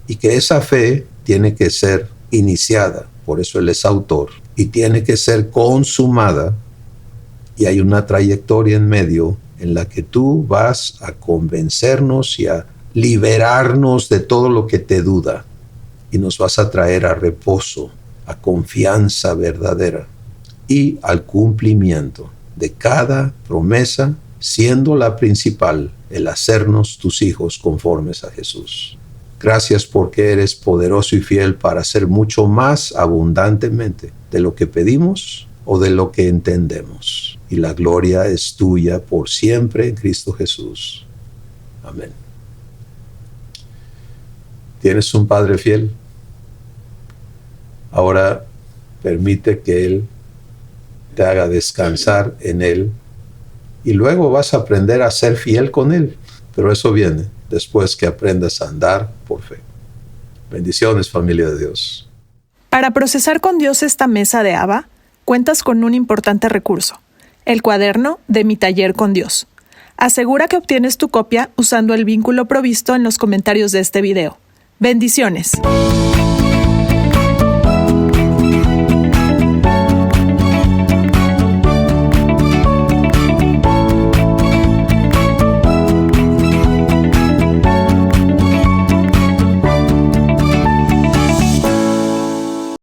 Y que esa fe tiene que ser iniciada, por eso Él es autor, y tiene que ser consumada. Y hay una trayectoria en medio en la que tú vas a convencernos y a liberarnos de todo lo que te duda. Y nos vas a traer a reposo, a confianza verdadera y al cumplimiento de cada promesa, siendo la principal el hacernos tus hijos conformes a Jesús. Gracias porque eres poderoso y fiel para hacer mucho más abundantemente de lo que pedimos o de lo que entendemos. Y la gloria es tuya por siempre en Cristo Jesús. Amén. ¿Tienes un Padre fiel? Ahora permite que Él te haga descansar en Él y luego vas a aprender a ser fiel con Él. Pero eso viene después que aprendas a andar por fe. Bendiciones, familia de Dios. Para procesar con Dios esta mesa de Abba, cuentas con un importante recurso, el cuaderno de Mi Taller con Dios. Asegura que obtienes tu copia usando el vínculo provisto en los comentarios de este video. Bendiciones.